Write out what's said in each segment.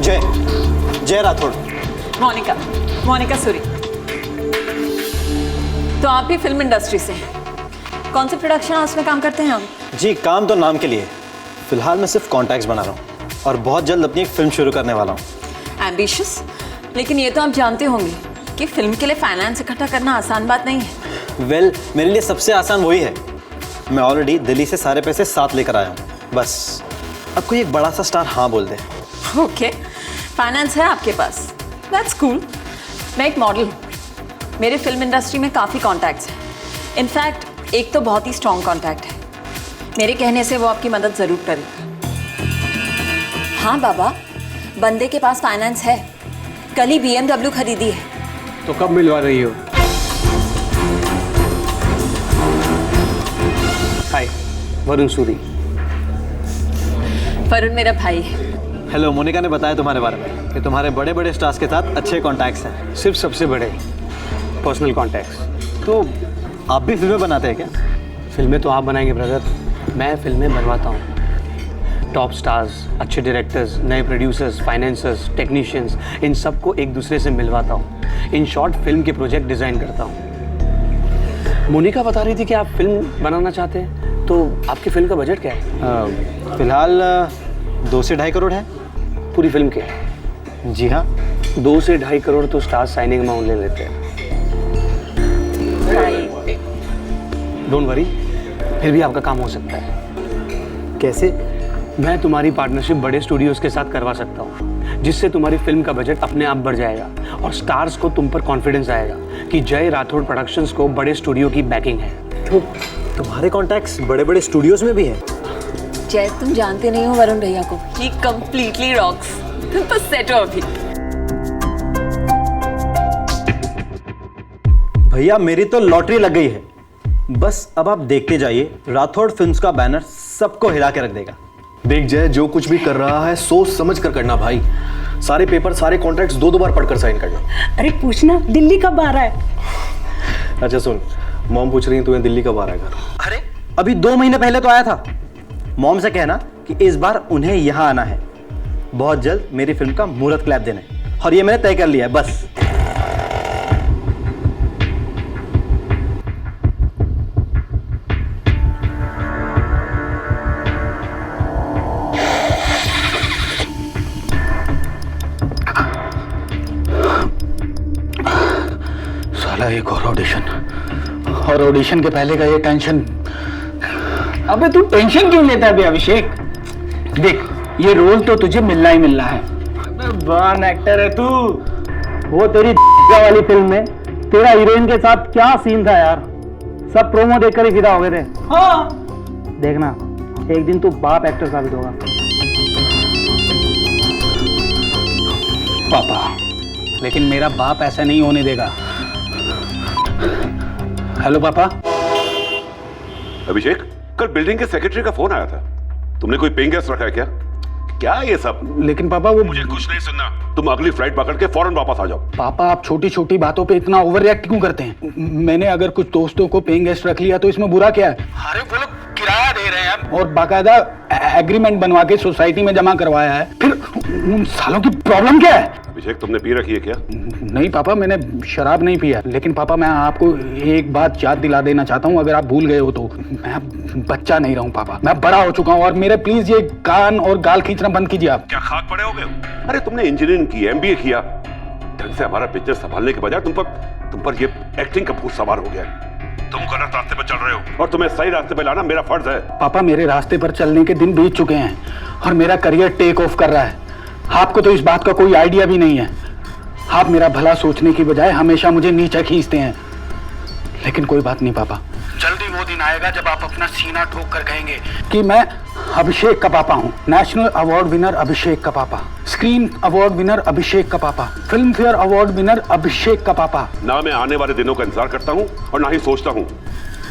जय जय राठौड़। मोनिका सूरी। तो आप भी फिल्म इंडस्ट्री से हैं? कौन से प्रोडक्शन हाउस में काम करते हैं आप? जी काम तो नाम के लिए, फिलहाल मैं सिर्फ कॉन्टैक्ट्स बना रहा हूँ और बहुत जल्द अपनी एक फिल्म शुरू करने वाला हूँ। एम्बिशियस, लेकिन ये तो आप जानते होंगे कि फिल्म के लिए फाइनेंस इकट्ठा करना आसान बात नहीं है। वेल, मेरे लिए सबसे आसान वही है। मैं ऑलरेडी दिल्ली से सारे पैसे साथ लेकर आया हूँ, बस अब कोई एक बड़ा सा स्टार हाँ बोल दे। ओके, फाइनेंस है आपके पास, दैट्स कूल। मैं एक मॉडल हूँ, मेरे फिल्म इंडस्ट्री में काफ़ी कॉन्टैक्ट्स हैं। इनफैक्ट एक तो बहुत ही स्ट्रॉन्ग कॉन्टैक्ट है, मेरे कहने से वो आपकी मदद ज़रूर करेगा। हाँ बाबा, बंदे के पास फाइनेंस है, कल ही BMW खरीदी है। तो कब मिलवा रही हो? हाय, वरुण सूरी। वरुण मेरा भाई है। हेलो, मोनिका ने बताया तुम्हारे बारे में कि तुम्हारे बड़े बड़े स्टार्स के साथ अच्छे कॉन्टैक्ट्स हैं। सिर्फ सबसे बड़े पर्सनल कॉन्टैक्ट्स। तो आप भी फिल्में बनाते हैं क्या? फिल्में तो आप बनाएंगे ब्रदर, मैं फिल्में बनवाता हूँ। टॉप स्टार्स, अच्छे डायरेक्टर्स, नए प्रोड्यूसर्स, फाइनेंसर्स, टेक्नीशियंस, इन सबको एक दूसरे से मिलवाता हूँ। इन शॉर्ट फिल्म के प्रोजेक्ट डिज़ाइन करता हूँ। मोनिका बता रही थी कि आप फिल्म बनाना चाहते हैं, तो आपकी फिल्म का बजट क्या है? फिलहाल 2 से 2.5 करोड़ है पूरी फिल्म के? जी हाँ। 2 से 2.5 करोड़ तो स्टार साइनिंग अमाउंट ले लेते हैं। डोंट वरी, फिर भी आपका काम हो सकता है। कैसे? मैं तुम्हारी पार्टनरशिप बड़े स्टूडियोज़ के साथ करवा सकता हूँ, जिससे तुम्हारी फिल्म का बजट अपने आप बढ़ जाएगा और स्टार्स को तुम पर कॉन्फिडेंस आएगा कि जय राठौड़ प्रोडक्शंस को बड़े स्टूडियो की बैकिंग है। तो तुम्हारे कॉन्टैक्ट्स बड़े बड़े स्टूडियोज में भी हैं? जय, तुम जानते नहीं हो वरुण भैया को, ही कंप्लीटली रॉक्स। तुम तो सेट हो अभी। भैया मेरी तो लॉटरी लग गई है, बस अब आप देखते जाइए, राठौड़ फिल्म्स का बैनर सबको हिला के रख देगा। देख जय, जो कुछ भी कर रहा है सोच समझ कर करना भाई। सारे पेपर, सारे कॉन्ट्रैक्ट्स 2 बार पढ़कर साइन करना। अरे पूछना दिल्ली कब आ रहा है? अच्छा सुन, मॉम पूछ रही है तुम्हें दिल्ली कब आ रहा है घर। अरे अभी 2 महीने पहले तो आया था। मॉम से कहना कि इस बार उन्हें यहाँ आना है, बहुत जल्द मेरी फिल्म का मुहूर्त क्लैप देना है, और ये मैंने तय कर लिया है बस। साला एक और ऑडिशन, और ऑडिशन के पहले का ये टेंशन। अबे तू टेंशन क्यों लेता है बे अभिषेक? देख, ये रोल तो तुझे मिलना ही मिलना है। बॉर्न एक्टर है तू। वो तेरी वाली फिल्म में तेरा हीरोइन के साथ क्या सीन था यार, सब प्रोमो देखकर ही फिदा हो गए थे। हाँ देखना, एक दिन तू बाप एक्टर साबित होगा। पापा, लेकिन मेरा बाप ऐसा नहीं होने देगा। हेलो पापा। अभिषेक, कल बिल्डिंग के सेक्रेटरी का फोन आया था, तुमने कोई पेइंग गेस्ट रखा है क्या? क्या ये सब? लेकिन पापा वो मुझे कुछ नहीं सुनना, तुम अगली फ्लाइट पकड़ के फौरन वापस आ जाओ। पापा, आप छोटी छोटी बातों पे इतना ओवर रिएक्ट क्यों करते हैं? मैंने अगर कुछ दोस्तों को पेइंग गेस्ट रख लिया तो इसमें बुरा क्या है? अरे वो लोग किराया दे रहे हैं और बाकायदा एग्रीमेंट बनवा के सोसाइटी में जमा करवाया है, फिर उन सालों की प्रॉब्लम क्या है? अभिषेक, तुमने पी रखी है क्या? नहीं पापा, मैंने शराब नहीं पिया, लेकिन पापा मैं आपको एक बात याद दिला देना चाहता हूँ, अगर आप भूल गए हो तो। मैं बच्चा नहीं रहा हूँ पापा, मैं बड़ा हो चुका हूँ, और मेरे प्लीज ये कान और गाल खींचना बंद कीजिए आप। क्या खाक पड़े हो गए? अरे तुमने इंजीनियरिंग की, MBA किया, ढंग से हमारा बिजनेस संभालने के बजाय तुम पर ये एक्टिंग का भूत सवार हो गया। तुम गलत रास्ते पर चल रहे हो और तुम्हें सही रास्ते पे लाना मेरा फर्ज है। पापा, मेरे रास्ते पर चलने के दिन बीत चुके हैं और मेरा करियर टेक ऑफ कर रहा है। आपको तो इस बात का कोई आइडिया भी नहीं है। आप मेरा भला सोचने की बजाय हमेशा मुझे नीचे खींचते हैं। लेकिन कोई बात नहीं पापा, जल्दी वो दिन आएगा जब आप अपना सीना ठोक कर कहेंगे कि मैं अभिषेक का पापा हूँ। नेशनल अवार्ड विनर अभिषेक का पापा, स्क्रीन अवार्ड विनर अभिषेक का पापा, फिल्म फेयर अवार्ड विनर अभिषेक का पापा। ना मैं आने वाले दिनों का इंतजार करता हूँ और ना ही सोचता हूँ।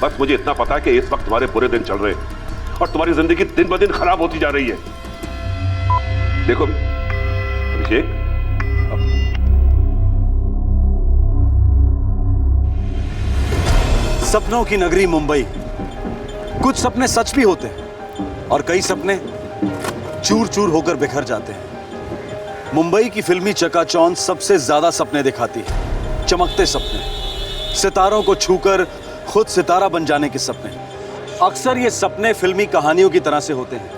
बस मुझे इतना पता है कि इस वक्त तुम्हारे बुरे दिन चल रहे हैं और तुम्हारी जिंदगी दिन ब दिन खराब होती जा रही है। देखो अभिषेक, सपनों की नगरी मुंबई, कुछ सपने सच भी होते हैं और कई सपने चूर चूर होकर बिखर जाते हैं। मुंबई की फिल्मी चकाचौंध सबसे ज्यादा सपने दिखाती है, चमकते सपने, सितारों को छूकर खुद सितारा बन जाने के सपने। अक्सर ये सपने फिल्मी कहानियों की तरह से होते हैं।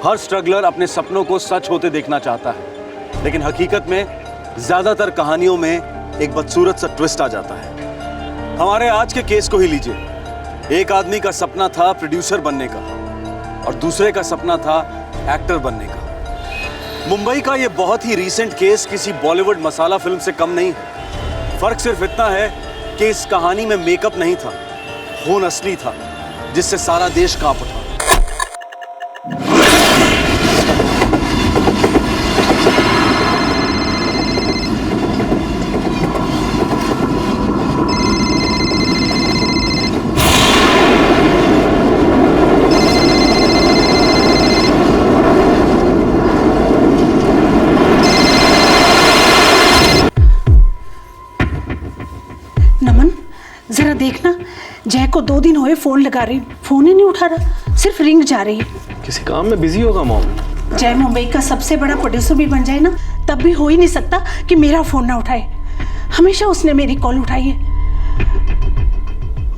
हर स्ट्रगलर अपने सपनों को सच होते देखना चाहता है, लेकिन हकीकत में ज्यादातर कहानियों में एक बदसूरत सा ट्विस्ट आ जाता है। हमारे आज के केस को ही लीजिए। एक आदमी का सपना था प्रोड्यूसर बनने का और दूसरे का सपना था एक्टर बनने का। मुंबई का ये बहुत ही रीसेंट केस किसी बॉलीवुड मसाला फिल्म से कम नहीं है। फर्क सिर्फ इतना है कि इस कहानी में मेकअप नहीं था, खून असली था, जिससे सारा देश कांप उठा। नमन, जरा देखना, जय को 2 दिन हुए फोन लगा रही, फोन ही नहीं उठा रहा, सिर्फ रिंग जा रही है। किसी काम में बिजी होगा मॉम। जय मुंबई का सबसे बड़ा प्रोड्यूसर भी बन जाए ना, तब भी हो ही नहीं सकता कि मेरा फोन ना उठाए। हमेशा उसने मेरी कॉल उठाई है।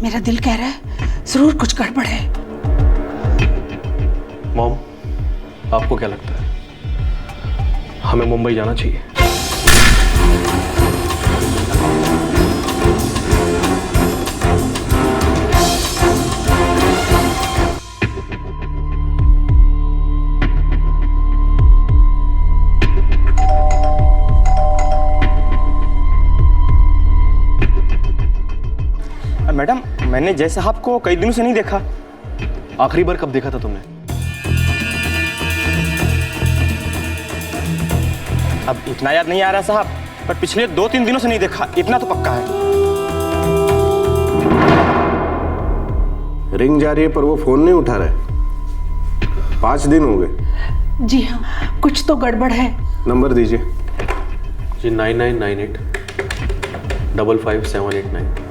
मेरा दिल कह रहा है जरूर कुछ गड़बड़ है। मॉम, आपको क्या लगता है हमें मुंबई जाना चाहिए? मैडम, मैंने जय साहब को कई दिनों से नहीं देखा। आखिरी बार कब देखा था तुमने? अब इतना याद नहीं आ रहा साहब, पर पिछले 2-3 दिनों से नहीं देखा, इतना तो पक्का है। रिंग जा रही है पर वो फोन नहीं उठा रहे। 5 दिन हो गए। जी हाँ, कुछ तो गड़बड़ है। नंबर दीजिए जी। 9998 55789।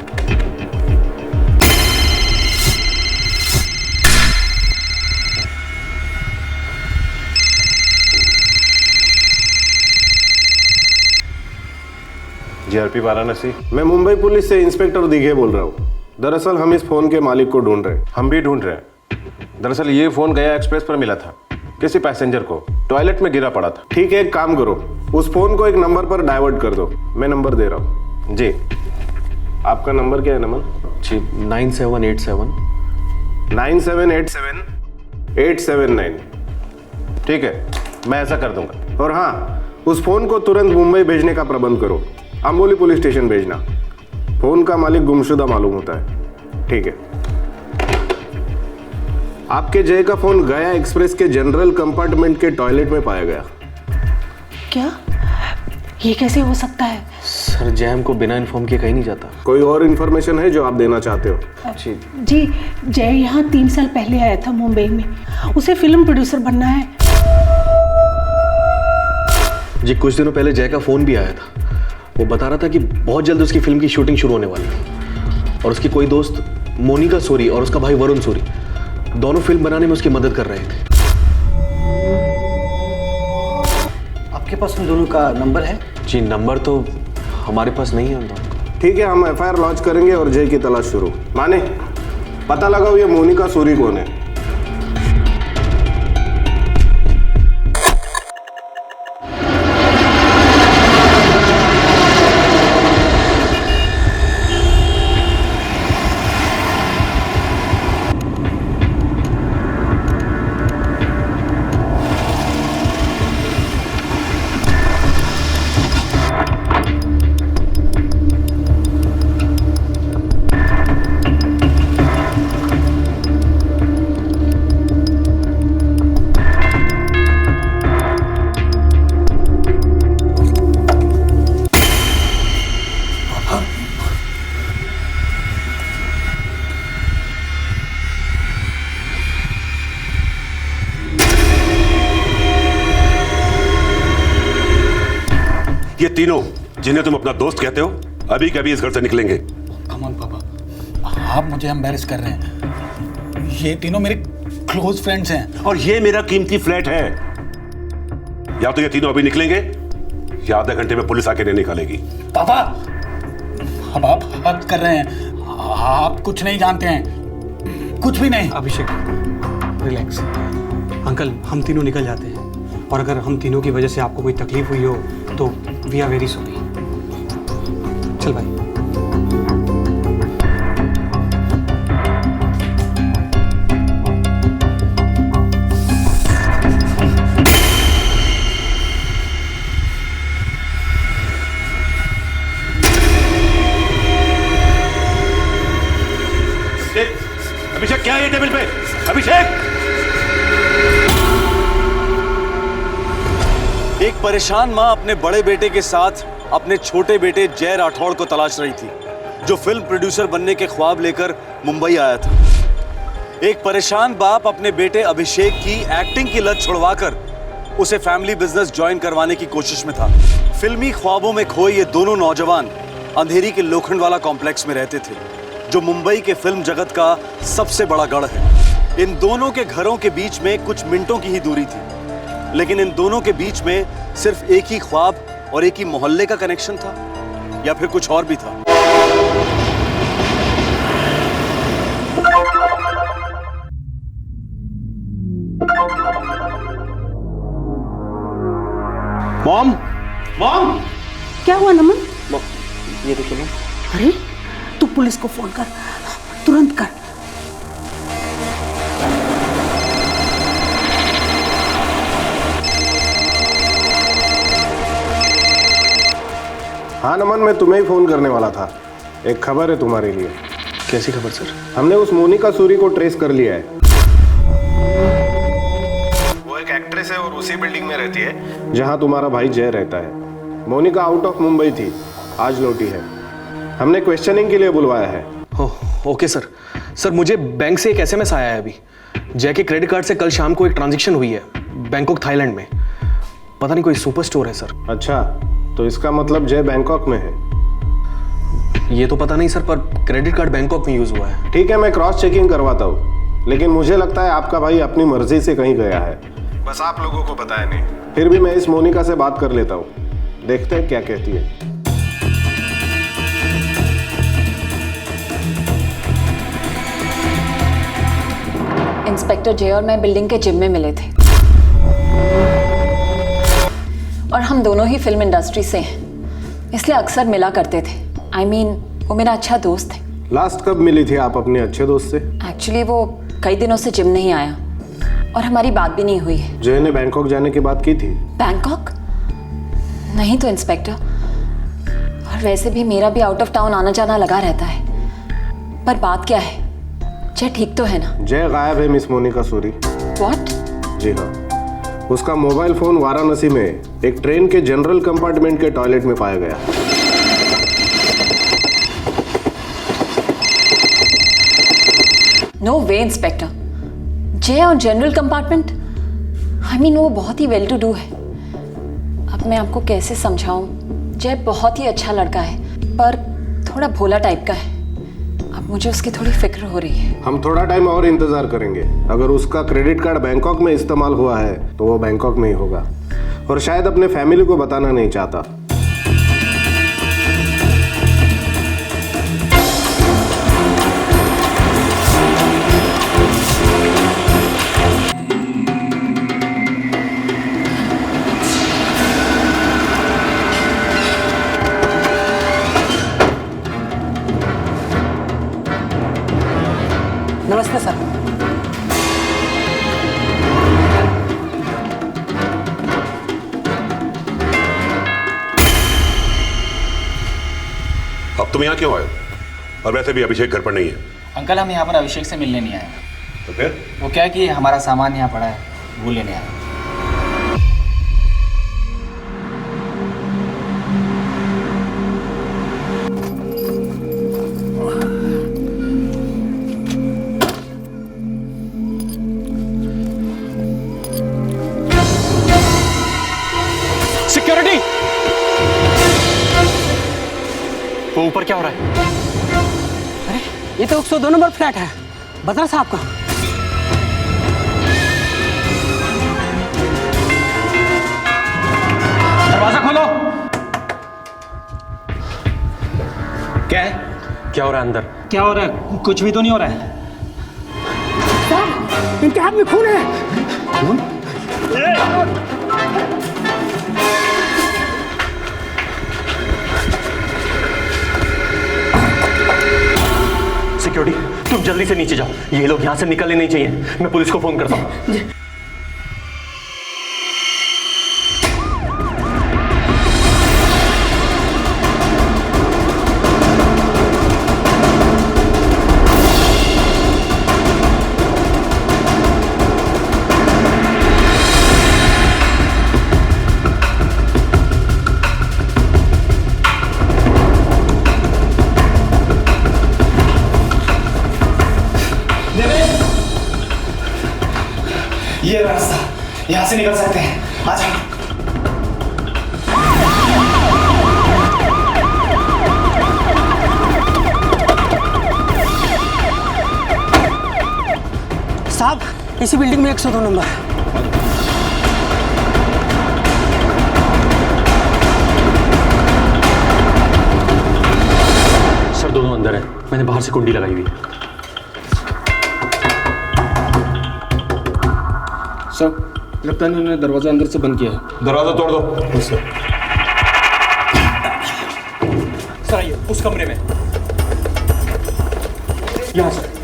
जीआरपी वाराणसी। मैं मुंबई पुलिस से इंस्पेक्टर दीघे बोल रहा हूँ। दरअसल हम इस फोन के मालिक को ढूंढ रहे हैं। हम भी ढूंढ रहे हैं। दरअसल ये फोन गया एक्सप्रेस पर मिला था, किसी पैसेंजर को, टॉयलेट में गिरा पड़ा था। ठीक है, एक काम करो, उस फोन को एक नंबर पर डाइवर्ट कर दो। मैं नंबर दे रहा हूँ। जी। आपका नंबर क्या है नमन? जी 9787 9787 879। ठीक है, मैं ऐसा कर दूंगा। और हाँ, उस फोन को तुरंत मुंबई भेजने का प्रबंध करो। अम्बोली पुलिस स्टेशन भेजना। फोन का मालिक गुमशुदा मालूम होता है। ठीक है। आपके जय का फोन गया एक्सप्रेस के जनरल कंपार्टमेंट के टॉयलेट में पाया गया। क्या? ये कैसे हो सकता है? सर, जय हमको बिना इन्फॉर्म किए कहीं नहीं जाता। कोई और इन्फॉर्मेशन है जो आप देना चाहते हो? जी, जय यहाँ 3 साल पहले आया था मुंबई में। उसे फिल्म प्रोड्यूसर बनना है। जी, कुछ दिनों पहले जय का फोन भी आया था। वो बता रहा था कि बहुत जल्द उसकी फिल्म की शूटिंग शुरू होने वाली है और उसकी कोई दोस्त मोनिका सूरी और उसका भाई वरुण सूरी दोनों फिल्म बनाने में उसकी मदद कर रहे थे। आपके पास उन दोनों का नंबर है? जी, नंबर तो हमारे पास नहीं है उन दोनों का। ठीक है, हम एफआईआर लॉन्च करेंगे और जय की तलाश शुरू। माने पता लगाओ ये मोनिका सूरी कौन है। ये तीनों जिन्हें तुम अपना दोस्त कहते हो अभी के अभी इस घर से निकलेंगे। कम ऑन पापा, आप मुझे एम्बैरेस कर रहे हैं। ये तीनों मेरे क्लोज फ्रेंड्स हैं और ये मेरा कीमती फ्लैट है। या तो ये तीनों अभी निकलेंगे ये आधे घंटे में पुलिस आके नहीं निकालेगी। पापा, अब आप हद कर रहे हैं। आप कुछ नहीं जानते हैं, कुछ भी नहीं। अभिषेक रिलैक्स। अंकल हम तीनों निकल जाते हैं, और अगर हम तीनों की वजह से आपको कोई तकलीफ हुई हो तो वी आर वेरी सॉरी। चल भाई। अभिषेक क्या है ये टेबल पे? अभिषेक! एक परेशान मां अपने बड़े बेटे के साथ अपने छोटे बेटे जय राठौड़ को तलाश रही थी, जो फिल्म प्रोड्यूसर बनने के ख्वाब लेकर मुंबई आया था। एक परेशान बाप अपने बेटे अभिषेक की एक्टिंग की लत छुड़वाकर उसे फैमिली बिजनेस ज्वाइन करवाने की कोशिश में था। फिल्मी ख्वाबों में खोए ये दोनों नौजवान अंधेरी के लोखंडवाला कॉम्प्लेक्स में रहते थे, जो मुंबई के फिल्म जगत का सबसे बड़ा गढ़ है। इन दोनों के घरों के बीच में कुछ मिनटों की ही दूरी थी, लेकिन इन दोनों के बीच में सिर्फ एक ही ख्वाब और एक ही मोहल्ले का कनेक्शन था, या फिर कुछ और भी था। Mom, mom! क्या हुआ नमन? ये देखिए मॉम। अरे तू पुलिस को फोन कर, तुरंत कर। हाँ नमन, मैं तुम्हें ही फोन करने वाला था। एक खबर है तुम्हारे लिए। कैसी खबर सर? हमने उस मोनिका सूरी को ट्रेस कर लिया है। वो एक एक्ट्रेस है और उसी बिल्डिंग में रहती है जहां तुम्हारा भाई जय रहता है। मोनिका आउट ऑफ मुंबई थी, आज लौटी है। हमने क्वेश्चनिंग के लिए बुलवाया है। Okay sir. सर मुझे बैंक से एक एसएमएस आया है अभी। जय के क्रेडिट कार्ड से कल शाम को एक ट्रांजैक्शन हुई है बैंकॉक थाईलैंड में। पता नहीं कोई सुपर स्टोर है सर। अच्छा, तो इसका मतलब जय बैंकॉक में है। ये तो पता नहीं सर, पर क्रेडिट कार्ड बैंकॉक में यूज हुआ है। ठीक है, मैं क्रॉस चेकिंग करवाता हूँ, लेकिन मुझे लगता है आपका भाई अपनी मर्जी से कहीं गया है, बस आप लोगों को बताया नहीं। फिर भी मैं इस मोनिका से बात कर लेता हूँ, देखते हैं क्या कहती है। इंस्पेक्टर जय और मैं बिल्डिंग के जिम में मिले थे, और हम दोनों ही फिल्म इंडस्ट्री से हैं, इसलिए अक्सर मिला करते थे। I mean, वो मेरा अच्छा दोस्त है। लास्ट कब मिली थी आप अपने अच्छे दोस्त से? एक्चुअली वो कई दिनों से जिम नहीं आया और हमारी बात भी नहीं हुई है। जय ने बैंकॉक जाने की बात की थी? बैंकॉक? नहीं तो इंस्पेक्टर, और वैसे भी मेरा भी आउट ऑफ टाउन आना जाना लगा रहता है। पर बात क्या है, जय ठीक तो है ना? जय गायब है मिस मोनिका सूरी। व्हाट? जी हाँ, उसका मोबाइल फोन वाराणसी में एक ट्रेन के जनरल कंपार्टमेंट के टॉयलेट में पाया गया। नो वे इंस्पेक्टर, जय और जनरल कंपार्टमेंट, आई मीन वो बहुत ही वेल टू डू है। अब मैं आपको कैसे समझाऊं, जय बहुत ही अच्छा लड़का है, पर थोड़ा भोला टाइप का है। अब मुझे उसकी थोड़ी फिक्र हो रही है। हम थोड़ा टाइम और इंतजार करेंगे। अगर उसका क्रेडिट कार्ड बैंकॉक में इस्तेमाल हुआ है तो वो बैंकॉक में ही होगा, और शायद अपने फैमिली को बताना नहीं चाहता। नमस्ते सर। अब तुम यहाँ क्यों आए? और वैसे भी अभिषेक घर पर नहीं है। अंकल हम यहाँ पर अभिषेक से मिलने नहीं आए। तो फिर? वो क्या है कि हमारा सामान यहाँ पड़ा है, वो लेने आए। सिक्योरिटी! वो ऊपर क्या हो रहा है? अरे ये तो 102 नंबर फ्लैट है, बदर साहब का। दरवाजा खोलो। क्या है? क्या हो रहा है अंदर? क्या हो रहा है? कुछ भी तो नहीं हो रहा है। इनके हाथ में खून है। खून? सिक्योरिटी, तुम जल्दी से नीचे जाओ। ये लोग यहाँ से निकलने नहीं चाहिए। मैं पुलिस को फोन करता हूँ। ये रास्ता, यहाँ से निकल सकते हैं। आ जाओ। साहब, इसी बिल्डिंग में 102 नंबर। सर, दोनों अंदर है। मैंने बाहर से कुंडी लगाई हुई है। सर, लगता है उन्होंने दरवाजा अंदर से बंद किया है। दरवाजा तोड़ दो। सर आइए, उस कमरे में। यहाँ सर।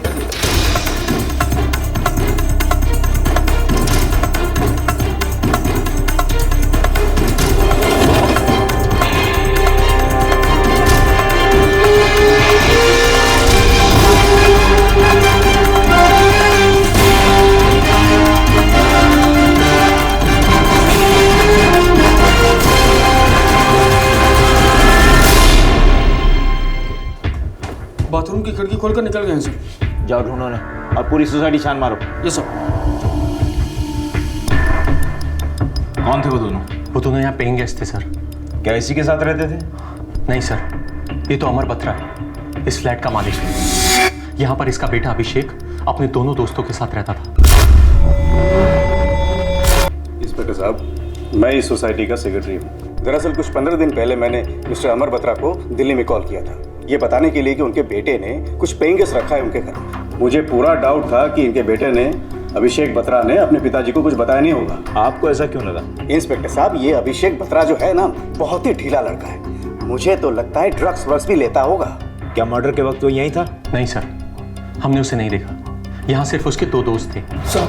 बाथरूम की खिड़की खोलकर निकल गए हैं सर। जाओ ढूंढो ने और पूरी सोसाइटी छान मारो। Yes sir. कौन थे वो दोनों? वो दोनों यहाँ पेइंग गेस्ट थे सर। क्या इसी के साथ रहते थे? नहीं सर, ये तो अमर बत्रा है, इस फ्लैट का मालिक है। यहाँ पर इसका बेटा अभिषेक अपने दोनों दोस्तों के साथ रहता था। इंस्पेक्टर साहब, मैं इस सोसाइटी का सेक्रेटरी हूँ। दरअसल कुछ 15 दिन पहले मैंने मिस्टर अमर बत्रा को दिल्ली में कॉल किया था, ये बताने के लिए कि उनके बेटे ने कुछ पेइंग गेस्ट रखा है उनके घर। मुझे पूरा डाउट था कि इनके बेटे ने, अभिषेक बत्रा ने, अपने पिताजी को कुछ बताया नहीं होगा। आपको ऐसा क्यों लगा? इंस्पेक्टर साहब, ये अभिषेक बत्रा जो है ना, बहुत ही ढीला लड़का है। मुझे तो लगता है ड्रग्स व्रग्स भी लेता होगा। क्या मर्डर के वक्त वो यहीं था? नहीं सर, हमने उसे नहीं देखा। यहाँ सिर्फ उसके 2 दोस्त थे। सर,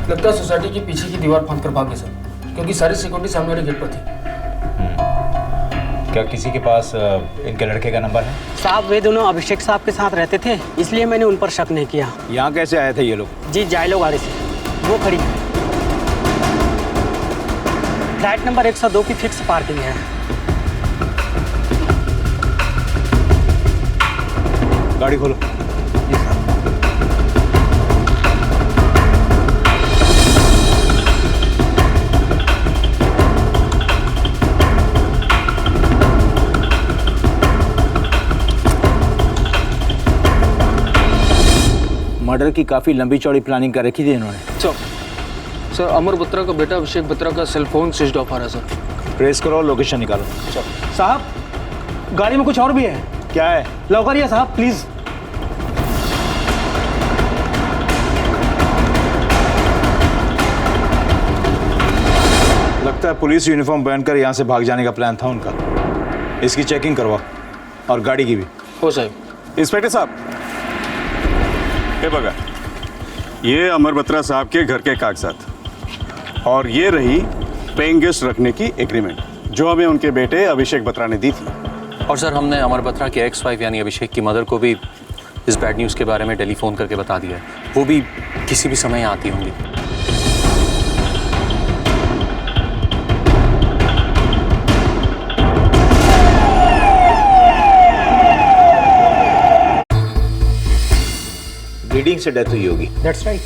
लगता है सोसाइटी के पीछे की दीवार फांद कर भाग गए सर, क्योंकि सारी सिक्योरिटी सामने वाले गेट पर थी। क्या किसी के पास इनके लड़के का नंबर है? साहब, वे दोनों अभिषेक साहब के साथ रहते थे, इसलिए मैंने उन पर शक नहीं किया। यहाँ कैसे आए थे ये लोग? जी, जायलो गाड़ी से। वो खड़ी है। फ्लैट नंबर 102 की फिक्स पार्किंग है। गाड़ी खोलो। मर्डर की काफी लंबी चौड़ी प्लानिंग कर रखी थी इन्होंने। सर, अमर बत्रा का बेटा अभिषेक बत्रा का सेल फोन स्विच ऑफ आ रहा है सर। ट्रेस करो, लोकेशन निकालो। साहब, गाड़ी में कुछ और भी है। क्या है? लौकरिए साहब, प्लीज। लगता है पुलिस यूनिफॉर्म पहनकर यहाँ से भाग जाने का प्लान था उनका। इसकी चेकिंग करवाओ और गाड़ी की भी। हो साहब। इंस्पेक्टर साहब, ये बघा, ये अमर बत्रा साहब के घर के कागजात और ये रही पेइंग गेस्ट रखने की एग्रीमेंट जो हमें उनके बेटे अभिषेक बत्रा ने दी थी। और सर, हमने अमर बत्रा के एक्स वाइफ यानी अभिषेक की मदर को भी इस बैड न्यूज़ के बारे में टेलीफोन करके बता दिया है। वो भी किसी भी समय आती होंगी। ब्लीडिंग से डेथ हुई होगी। That's right.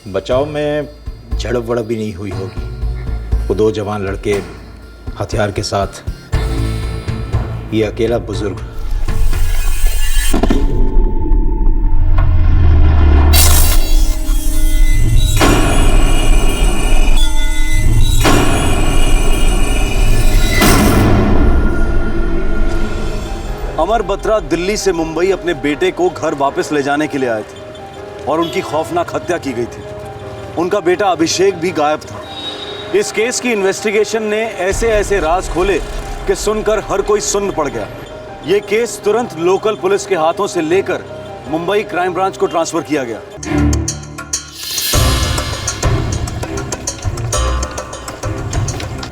बचाव में झड़प वड़प भी नहीं हुई होगी। वो 2 जवान लड़के हथियार के साथ, ये अकेला बुजुर्ग। अमर बत्रा दिल्ली से मुंबई अपने बेटे को घर वापस ले जाने के लिए आए थे और उनकी खौफनाक हत्या की गई थी। उनका बेटा अभिषेक भी गायब था। इस केस की इन्वेस्टिगेशन ने ऐसे ऐसे राज खोले कि सुनकर हर कोई सुन्न पड़ गया। ये केस तुरंत लोकल पुलिस के हाथों से लेकर मुंबई क्राइम ब्रांच को ट्रांसफर किया गया।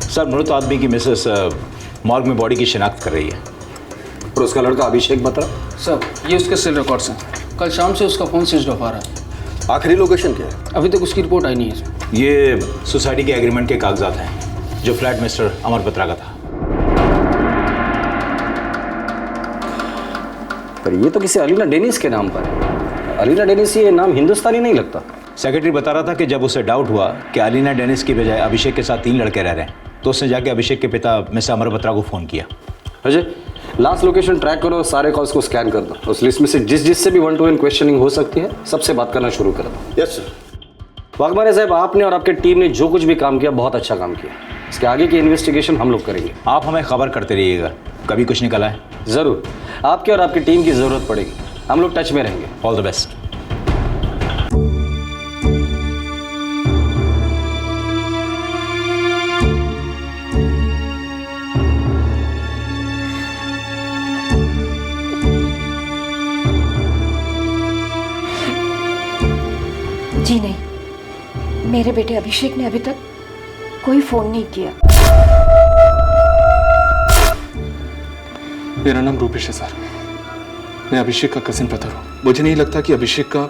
सर, मृत आदमी की मिसेस मॉर्ग में बॉडी की शिनाख्त कर रही है। और उसका लड़का अभिषेक बत्रा? सर, ये उसके सेल रिकॉर्ड्स हैं। कल शाम से उसका फ़ोन स्विच ऑफ आ रहा है। आखिरी लोकेशन क्या है? अभी तक उसकी रिपोर्ट आई नहीं है। ये सोसाइटी के एग्रीमेंट के कागजात हैं जो फ्लैट मिस्टर अमर बत्रा का था। पर ये तो किसी अलीना डेनिस के नाम पर है। अलीना डेनिस ये नाम हिंदुस्तानी नहीं लगता। सेक्रेटरी बता रहा था कि जब उसे डाउट हुआ कि अलीना डेनिस की बजाय अभिषेक के साथ 3 लड़के रह रहे हैं, तो उसने जाके अभिषेक के पिता मिस्टर अमर बत्रा को फ़ोन किया। अजय, लास्ट लोकेशन ट्रैक करो और सारे कॉल्स को स्कैन कर दो। उस लिस्ट में से जिससे भी 1-to-1 क्वेश्चनिंग हो सकती है, सबसे बात करना शुरू कर दो। Yes sir. वाघमारे साहब, आपने और आपके टीम ने जो कुछ भी काम किया, बहुत अच्छा काम किया। इसके आगे की इन्वेस्टिगेशन हम लोग करेंगे। आप हमें खबर करते रहिएगा, कभी कुछ निकल आए। ज़रूर, आपके और आपकी टीम की ज़रूरत पड़ेगी। हम लोग टच में रहेंगे। All the best. जी नहीं, मेरे बेटे अभिषेक ने अभी तक कोई फोन नहीं किया। मेरा नाम रूपेश है सर। मैं अभिषेक का कजिन ब्रदर हूँ। मुझे नहीं लगता कि अभिषेक का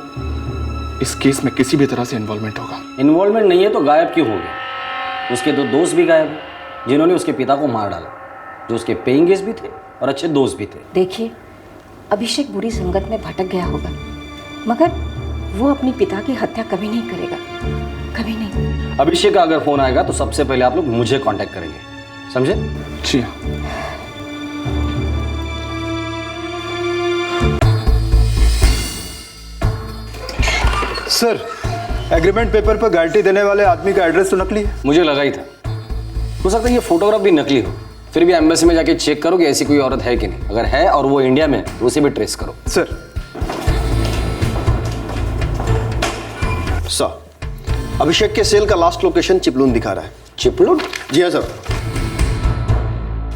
इस केस में किसी भी तरह से इन्वॉल्वमेंट होगा। इन्वॉल्वमेंट नहीं है तो गायब क्यों हो गया? उसके 2 दोस्त भी गायब हैं जिन्होंने उसके पिता को मार डाला, जो उसके पेइंग गेस्ट भी थे और अच्छे दोस्त भी थे। देखिए, अभिषेक बुरी संगत में भटक गया होगा, मगर वो अपने पिता की हत्या कभी नहीं करेगा, कभी नहीं। अभिषेक का अगर फोन आएगा तो सबसे पहले आप लोग मुझे कांटेक्ट करेंगे, समझे? जी हाँ। सर, एग्रीमेंट पेपर पर गारंटी देने वाले आदमी का एड्रेस तो नकली है। मुझे लगा ही था। हो सकता है ये फोटोग्राफ भी नकली हो। फिर भी एम्बेसी में जाके चेक करो कि ऐसी कोई औरत है कि नहीं। अगर है और वो इंडिया में, तो उसे भी ट्रेस करो। सर, अभिषेक के सेल का लास्ट लोकेशन चिपलून दिखा रहा है। चिपलून? जी हाँ सर,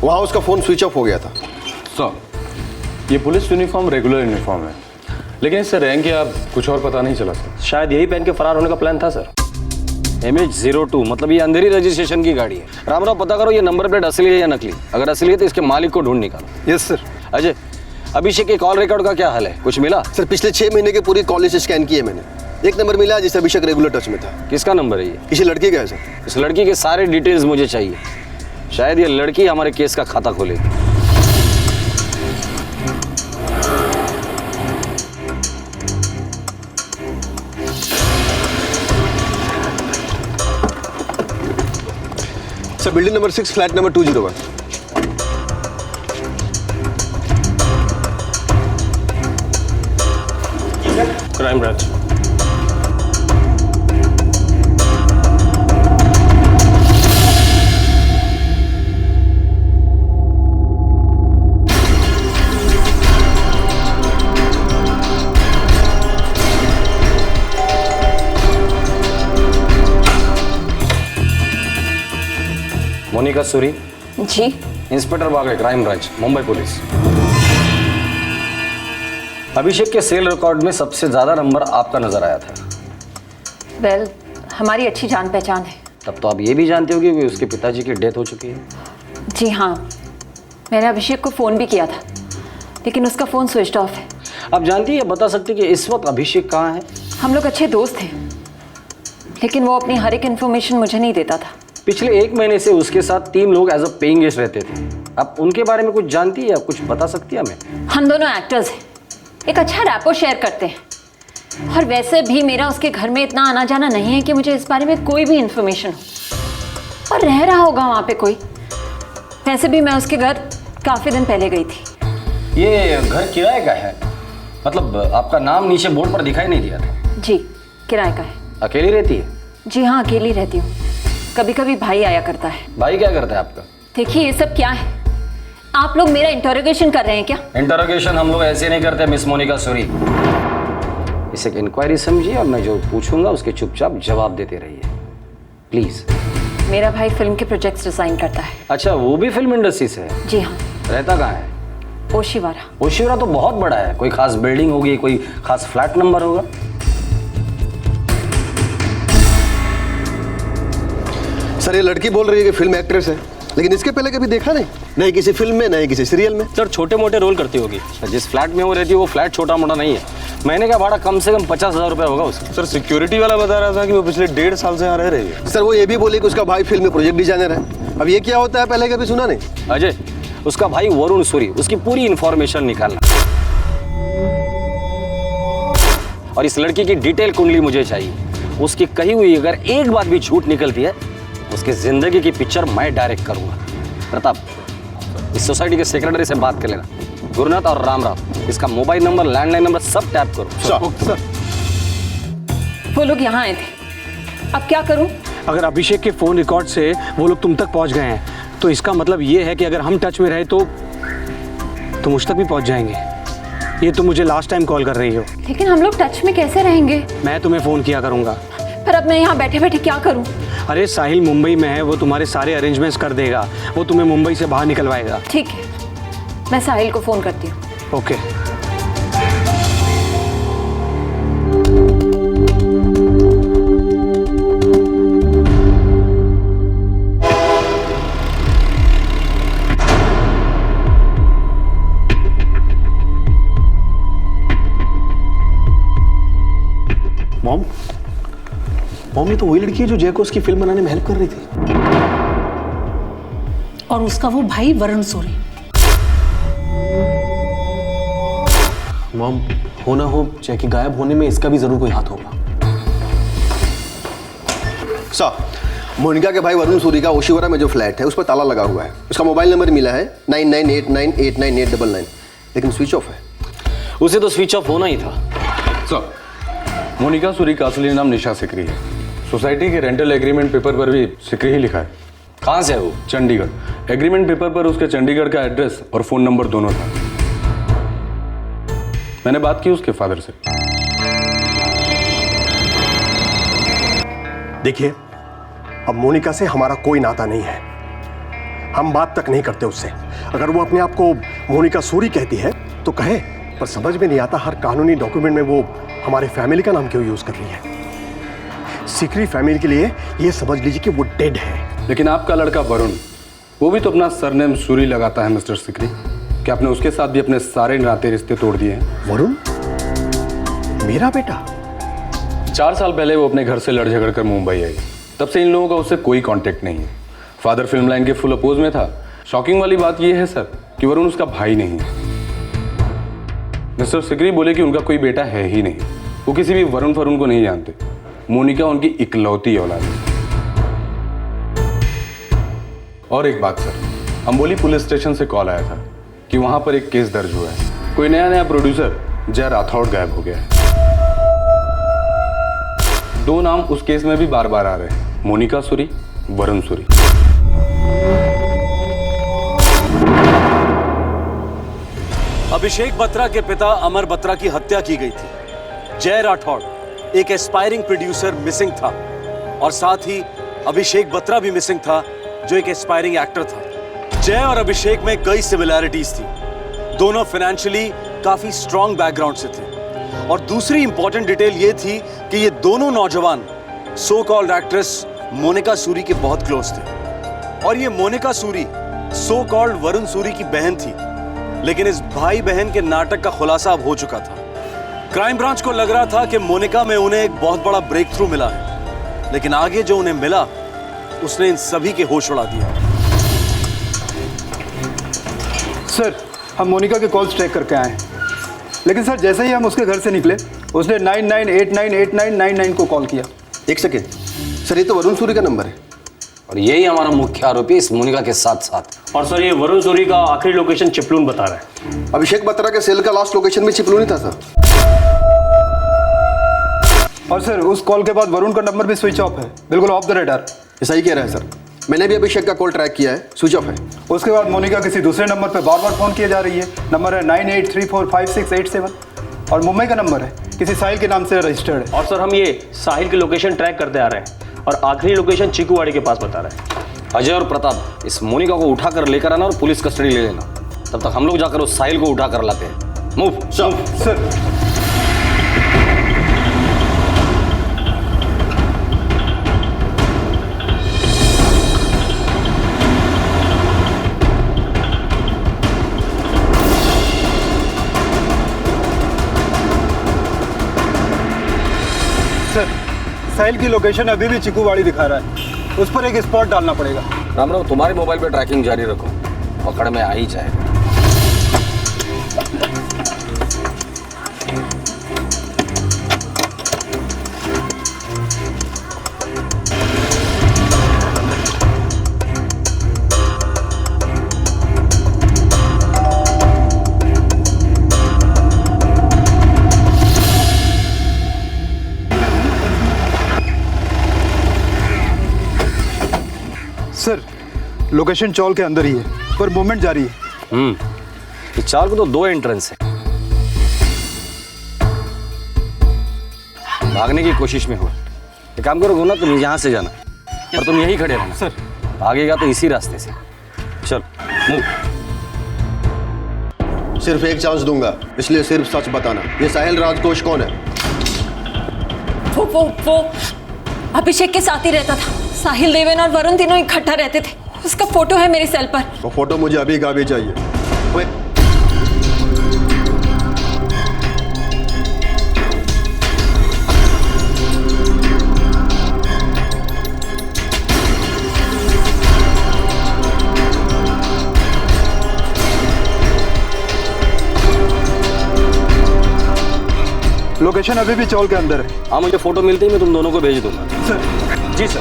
वहां उसका फोन स्विच ऑफ हो गया था। सर, ये पुलिस यूनिफॉर्म रेगुलर यूनिफॉर्म है, लेकिन इससे रैंक या कुछ और पता नहीं चला सर। शायद यही पहन के फरार होने का प्लान था सर। MH02 मतलब ये अंधेरी रजिस्ट्रेशन की गाड़ी है। रामराव, पता करो ये नंबर प्लेट असली है या नकली। अगर असली है तो इसके मालिक को ढूंढ निकालो। Yes sir. अजय, अभिषेक के कॉल रिकॉर्ड का क्या हाल है? कुछ मिला? सर, पिछले 6 महीने के पूरी कॉल लिस्ट स्कैन की है मैंने। एक नंबर मिला जिससे अभिषेक रेगुलर टच में था। किसका नंबर है ये? किसी लड़की का है सर। इस लड़की के सारे डिटेल्स मुझे चाहिए। शायद ये लड़की हमारे केस का खाता खोलेगी। Sir, building number 6, flat number 201। Crime branch. Monika Suri? जी। Inspector Bagde, crime branch, Mumbai police. Abhishek के सेल रिकॉर्ड में सबसे ज्यादा नंबर आपका नजर आया था। वेल, हमारी अच्छी जान पहचान है। तब तो आप ये भी जानते होंगे कि उसके पिताजी की डेथ हो चुकी है। जी हाँ, मैंने अभिषेक को फ़ोन भी किया था, लेकिन उसका फ़ोन स्विच ऑफ है। आप जानती है, बता सकती कि इस वक्त अभिषेक कहाँ है? हम लोग अच्छे दोस्त हैं, लेकिन वो अपनी हर एक इन्फॉर्मेशन मुझे नहीं देता था। पिछले 1 महीने से उसके साथ 3 लोग एज अ पेइंग गेस्ट रहते थे। आप उनके बारे में कुछ जानती है या कुछ बता सकती है हमें? हम दोनों एक्टर्स हैं, एक अच्छा रैपो शेयर करते हैं, और वैसे भी मेरा उसके घर में इतना आना जाना नहीं है कि मुझे इस बारे में कोई भी इन्फॉर्मेशन हो। और रह रहा होगा वहाँ पे कोई। वैसे भी मैं उसके घर काफ़ी दिन पहले गई थी। ये घर किराए का है? मतलब आपका नाम नीचे बोर्ड पर दिखाई नहीं दिया था? जी, किराए का है। अकेली रहती है? जी हाँ, अकेली रहती हूँ। कभी कभी भाई आया करता है। भाई क्या करता है आपका? देखिए, ये सब क्या है? आप लोग मेरा इंटरोगेशन कर रहे हैं क्या? इंटरोगेशन हम लोग ऐसे नहीं करते मिस मोनिका सूरी। इसे एक इंक्वायरी समझिए और मैं जो पूछूंगा उसके चुपचाप जवाब देते रहिए प्लीज। मेरा भाई फिल्म के प्रोजेक्ट्स डिजाइन करता है। अच्छा, वो भी फिल्म इंडस्ट्री से है? जी हाँ। रहता कहाँ है? ओशिवारा। ओशिवारा तो बहुत बड़ा है, कोई खास बिल्डिंग होगी, कोई खास फ्लैट नंबर होगा? सर ये लड़की बोल रही है कि फिल्म एक्ट्रेस है, लेकिन इसके पहले कभी देखा नहीं किसी फिल्म में, नहीं किसी सीरियल में। सर छोटे मोटे रोल करती होगी। जिस फ्लैट में वो रहती है वो फ्लैट छोटा मोटा नहीं है। महीने का भाड़ा कम से कम 50,000 रुपए होगा उसका। सर सिक्योरिटी वाला बता रहा था कि वो पिछले 1.5 साल से यहाँ रह रही है। सर वो ये भी बोले कि उसका भाई फिल्म में प्रोजेक्ट डिजाइनर है। अब ये क्या होता है पहले कभी सुना नहीं। अजय, उसका भाई वरुण सूरी, उसकी पूरी इंफॉर्मेशन निकालना और इस लड़की की डिटेल कुंडली मुझे चाहिए। उसकी कही हुई अगर एक बात भी झूठ निकलती है उसकी जिंदगी की पिक्चर मैं डायरेक्ट करूंगा। प्रताप, इस सोसाइटी के सेक्रेटरी से बात कर लेना, गुरुनाथ और रामराव, इसका मोबाइल नंबर, लैंडलाइन नंबर सब टैप करो। सर वो लोग यहाँ आए थे, अब क्या करूं? अगर अभिषेक के फोन रिकॉर्ड से वो लोग तुम तक पहुंच गए हैं तो इसका मतलब ये है कि अगर हम टच में रहे तो मुझ तक भी पहुंच जाएंगे। ये तुम मुझे लास्ट टाइम कॉल कर रही हो। लेकिन हम लोग टच में कैसे रहेंगे? मैं तुम्हें फोन किया करूंगा। पर अब मैं यहाँ बैठे बैठे क्या करूं? अरे साहिल मुंबई में है, वो तुम्हारे सारे अरेंजमेंट्स कर देगा, वो तुम्हें मुंबई से बाहर निकलवाएगा। ठीक है, मैं साहिल को फोन करती हूँ। ओके। मॉम ये तो वही लड़की है जो जय को उसकी फिल्म बनाने में हेल्प कर रही थी। और उसका वो भाई वरुण सूरी। मॉम, हो ना हो जय के गायब होने में इसका भी जरूर कोई हाथ होगा। सर मोनिका के भाई वरुण सूरी का ओशिवारा में जो फ्लैट है उस पर ताला लगा हुआ है। उसका मोबाइल नंबर मिला है 9989899899, लेकिन स्विच ऑफ है। उसे तो स्विच ऑफ होना ही था। सर, मोनिका सूरी का असली नाम निशा सिकरी है। सोसाइटी के रेंटल एग्रीमेंट पेपर पर भी सिकरी ही लिखा है। कहाँ से है वो? चंडीगढ़। एग्रीमेंट पेपर पर उसके चंडीगढ़ का एड्रेस और फोन नंबर दोनों था। मैंने बात की उसके फादर से। देखिए, अब मोनिका से हमारा कोई नाता नहीं है, हम बात तक नहीं करते उससे। अगर वो अपने आप को मोनिका सूरी कहती है तो कहे, पर समझ में नहीं आता हर कानूनी डॉक्यूमेंट में वो हमारे फैमिली का नाम क्यों यूज कर रही है। सिकरी फैमिली के लिए ये समझ लीजिए कि वो डेड है। लेकिन आपका लड़का वरुण, वो भी तो अपना सरनेम सूरी लगाता है मिस्टर सिकरी। क्या आपने उसके साथ भी अपने सारे नाते रिश्ते तोड़ दिए हैं? वरुण मेरा बेटा? 4 साल पहले वो अपने घर से लड़ झगड़ कर मुंबई आई। तब से इन लोगों का उससे कोई कांटेक्ट नहीं है। फादर फिल्म लाइन के फुल अपोज में था। शॉकिंग वाली बात यह है सर कि वरुण उसका भाई नहीं है। मिस्टर सिकरी बोले कि उनका कोई बेटा है ही नहीं। वो किसी भी वरुण फरुण को नहीं जानते। मोनिका उनकी इकलौती औलाद है। और एक बात सर, अंबोली पुलिस स्टेशन से कॉल आया था कि वहां पर एक केस दर्ज हुआ है। कोई नया प्रोड्यूसर जय राठौड़ गायब हो गया है। 2 नाम उस केस में भी बार बार आ रहे हैं, मोनिका सूरी, वरुण सूरी। अभिषेक बत्रा के पिता अमर बत्रा की हत्या की गई थी। जय राठौड़ एक एस्पायरिंग प्रोड्यूसर मिसिंग था और साथ ही अभिषेक बत्रा भी मिसिंग था जो एक एस्पायरिंग एक्टर था। जय और अभिषेक में कई सिमिलैरिटीज थी। दोनों फाइनेंशियली काफी स्ट्रॉन्ग बैकग्राउंड से थे। और दूसरी इंपॉर्टेंट डिटेल ये थी कि ये दोनों नौजवान so called actress Monica Suri के बहुत क्लोज थे। और ये मोनिका सूरी सो कॉल्ड वरुण सूरी की बहन थी। लेकिन इस भाई बहन के नाटक का खुलासा अब हो चुका था। क्राइम ब्रांच को लग रहा था कि मोनिका में उन्हें एक बहुत बड़ा ब्रेक थ्रू मिला है, लेकिन आगे जो उन्हें मिला उसने इन सभी के होश उड़ा दिया। सर, हम मोनिका के कॉल्स ट्रैक करके आए हैं, लेकिन सर जैसे ही हम उसके घर से निकले उसने 99898999 को कॉल किया। एक सेकेंड सर, ये तो वरुण सूरी का नंबर है और यही हमारा मुख्य आरोपी इस मोनिका के साथ साथ। और सर ये वरुण सूरी का आखिरी लोकेशन चिपलून बता रहा है। अभिषेक बत्रा के सेल का लास्ट लोकेशन भी चिपलून ही था सर। और सर उस कॉल के बाद वरुण का नंबर भी स्विच ऑफ है, बिल्कुल ऑफ द रडार। ऐसा ही कह रहा है सर। मैंने भी अभिषेक का कॉल ट्रैक किया है, स्विच ऑफ है। उसके बाद मोनिका किसी दूसरे नंबर पर बार बार फ़ोन किए जा रही है। नंबर है 98345687 और मुंबई का नंबर है, किसी साहिल के नाम से रजिस्टर्ड है। और सर हम ये साहिल की लोकेशन ट्रैक करते आ रहे हैं और आखिरी लोकेशन चीकूवाड़ी के पास बता रहे हैं। अजय और प्रताप, इस मोनिका को उठाकर लेकर आना और पुलिस कस्टडी ले लेना। तब तक हम लोग जाकर उस साहिल को उठा कर लाते हैं। Move sir. सर, साहिल की लोकेशन अभी भी चिकूवाड़ी दिखा रहा है, उस पर एक स्पॉट डालना पड़ेगा। राम राम, तुम्हारे मोबाइल पे ट्रैकिंग जारी रखो, पकड़ में आ ही जाएगा। सर, लोकेशन चौल के अंदर ही है, पर मूवमेंट जारी है। इस चाल को तो 2 एंट्रेंस है। भागने की कोशिश में हो। एक काम करो ना, तुम यहाँ से जाना और तुम यहीं खड़े रहना। सर, भागेगा तो इसी रास्ते से। चल मूव। सिर्फ एक चांस दूंगा, इसलिए सिर्फ सच बताना। ये साहिल राजकोष कौन है? वो अभिषेक के साथ ही रहता था। साहिल, देवेन और वरुण तीनों इकट्ठा रहते थे। उसका फोटो है मेरे सेल पर। वो फोटो मुझे अभी का भी चाहिए। लोकेशन अभी भी चौल के अंदर है। हाँ, मुझे फोटो मिलते ही मैं तुम दोनों को भेज दूंगा। सर। जी सर।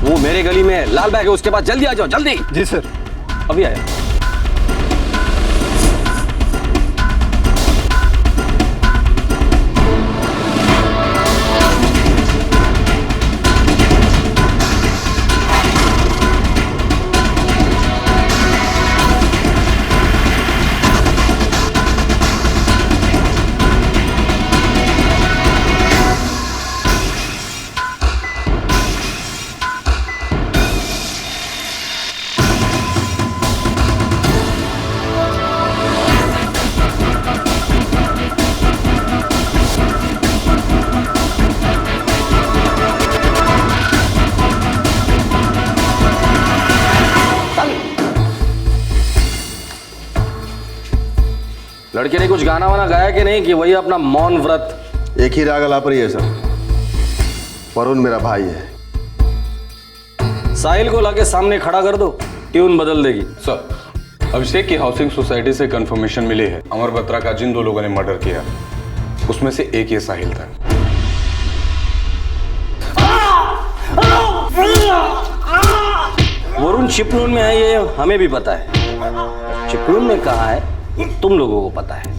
वो मेरे गली में लाल बैग है, उसके पास जल्दी आ जाओ, जल्दी। जी सर। अभी आया। लड़के ने कुछ गाना वाना गाया कि नहीं, कि वही अपना मौन व्रत? एक ही राग अलाप रही है सर। वरुण मेरा भाई है। साहिल को लाके सामने खड़ा कर दो, ट्यून बदल देगी। सर, अभिषेक की हाउसिंग सोसाइटी से कंफर्मेशन मिली है अमर बत्रा का जिन 2 लोगों ने मर्डर किया उसमें से एक ये साहिल था। वरुण चिपलून में है, ये हमें भी पता है। चिपलून में कहाँ है तुम लोगों को पता है।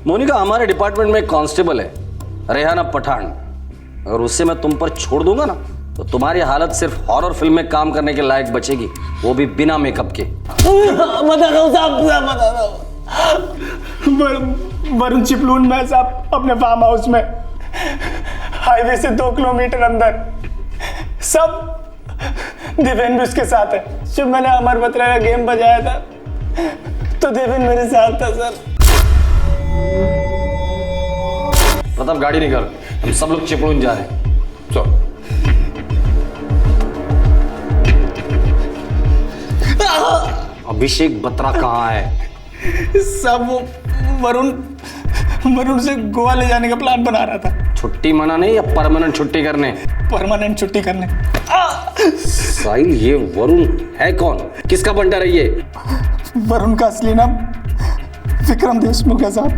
मोनिका हमारे डिपार्टमेंट में एक कांस्टेबल है, रेहाना पठान। अगर उससे मैं तुम पर छोड़ दूंगा ना, तो तुम्हारी हालत सिर्फ हॉरर फिल्म में काम करने के लायक बचेगी, वो भी बिना मेकअप के। बता दो साहब, बता दो। वरुण चिपलून में साहब, अपने फार्म हाउस में, हाईवे से 2 किलोमीटर अंदर। सब देवेन भी उसके साथ है। जब मैंने अमर बत्रा का गेम बजाया था तो देवेन मेरे साथ था सर। प्रताप गाड़ी निकाल, हम सब लोग चिपलून जा रहे हैं। चलो। अभिषेक बत्रा कहाँ है? सब वो वरुण से गोवा ले जाने का प्लान बना रहा था। छुट्टी मनाने या परमानेंट छुट्टी करने? परमानेंट छुट्टी करने। साहिल, ये वरुण है कौन? किसका बंटा रही है? वरुण का असली नाम विक्रम देशमुख है साहब।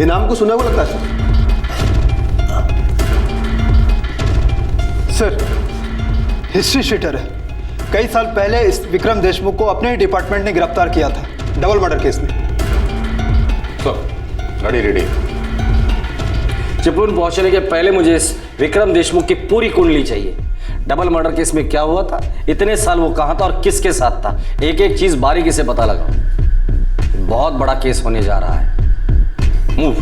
ये नाम को सुना हुआ लगता है। सर हिस्ट्री शीटर है। कई साल पहले इस विक्रम देशमुख को अपने ही डिपार्टमेंट ने गिरफ्तार किया था डबल मर्डर केस में। गाड़ी रेडी। चिपळूण पहुंचने के पहले मुझे इस विक्रम देशमुख की पूरी कुंडली चाहिए। डबल मर्डर केस में क्या हुआ था, इतने साल वो कहां था और किसके साथ था, एक एक चीज बारीकी से पता लगाओ। बहुत बड़ा केस होने जा रहा है। मूव।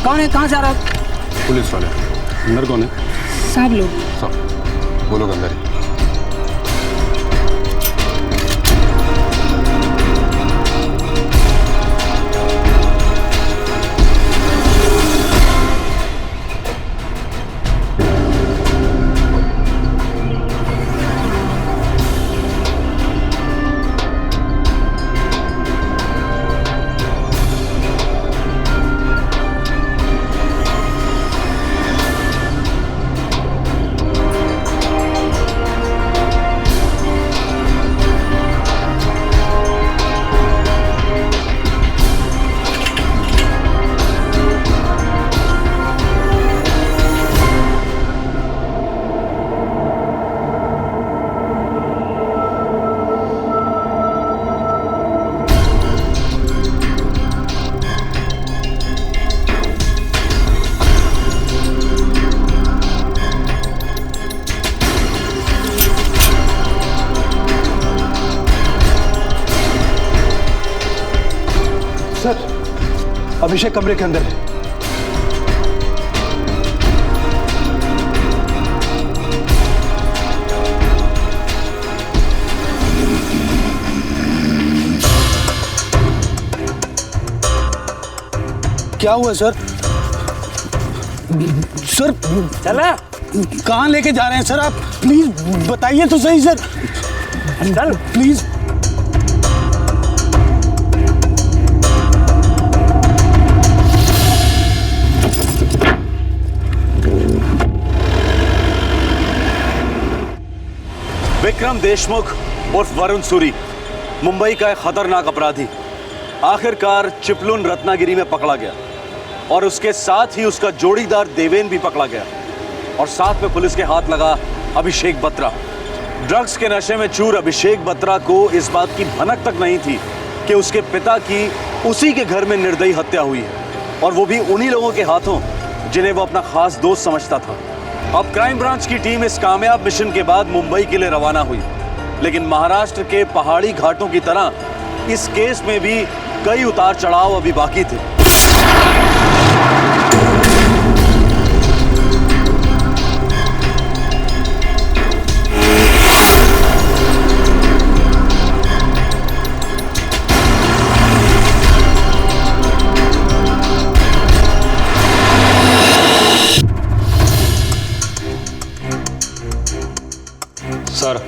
कौन है कहाँ जा रहा है? पुलिस वाले। अंदर कौन है? सब लोग। सब वो लोग अंदर ही। सर अभिषेक कमरे के अंदर है। क्या हुआ सर? सर चला कहाँ लेके जा रहे हैं सर? आप प्लीज बताइए तो सही सर। चल प्लीज। विक्रम देशमुख उर्फ वरुण सूरी मुंबई का एक खतरनाक अपराधी आखिरकार चिपळूण रत्नागिरी में पकड़ा गया और उसके साथ ही उसका जोड़ीदार देवेन भी पकड़ा गया और साथ में पुलिस के हाथ लगा अभिषेक बत्रा। ड्रग्स के नशे में चूर अभिषेक बत्रा को इस बात की भनक तक नहीं थी कि उसके पिता की उसी के घर में निर्दयी हत्या हुई है और वो भी उन्हीं लोगों के हाथों जिन्हें वो अपना खास दोस्त समझता था। अब क्राइम ब्रांच की टीम इस कामयाब मिशन के बाद मुंबई के लिए रवाना हुई, लेकिन महाराष्ट्र के पहाड़ी घाटों की तरह इस केस में भी कई उतार चढ़ाव अभी बाकी थे। सर,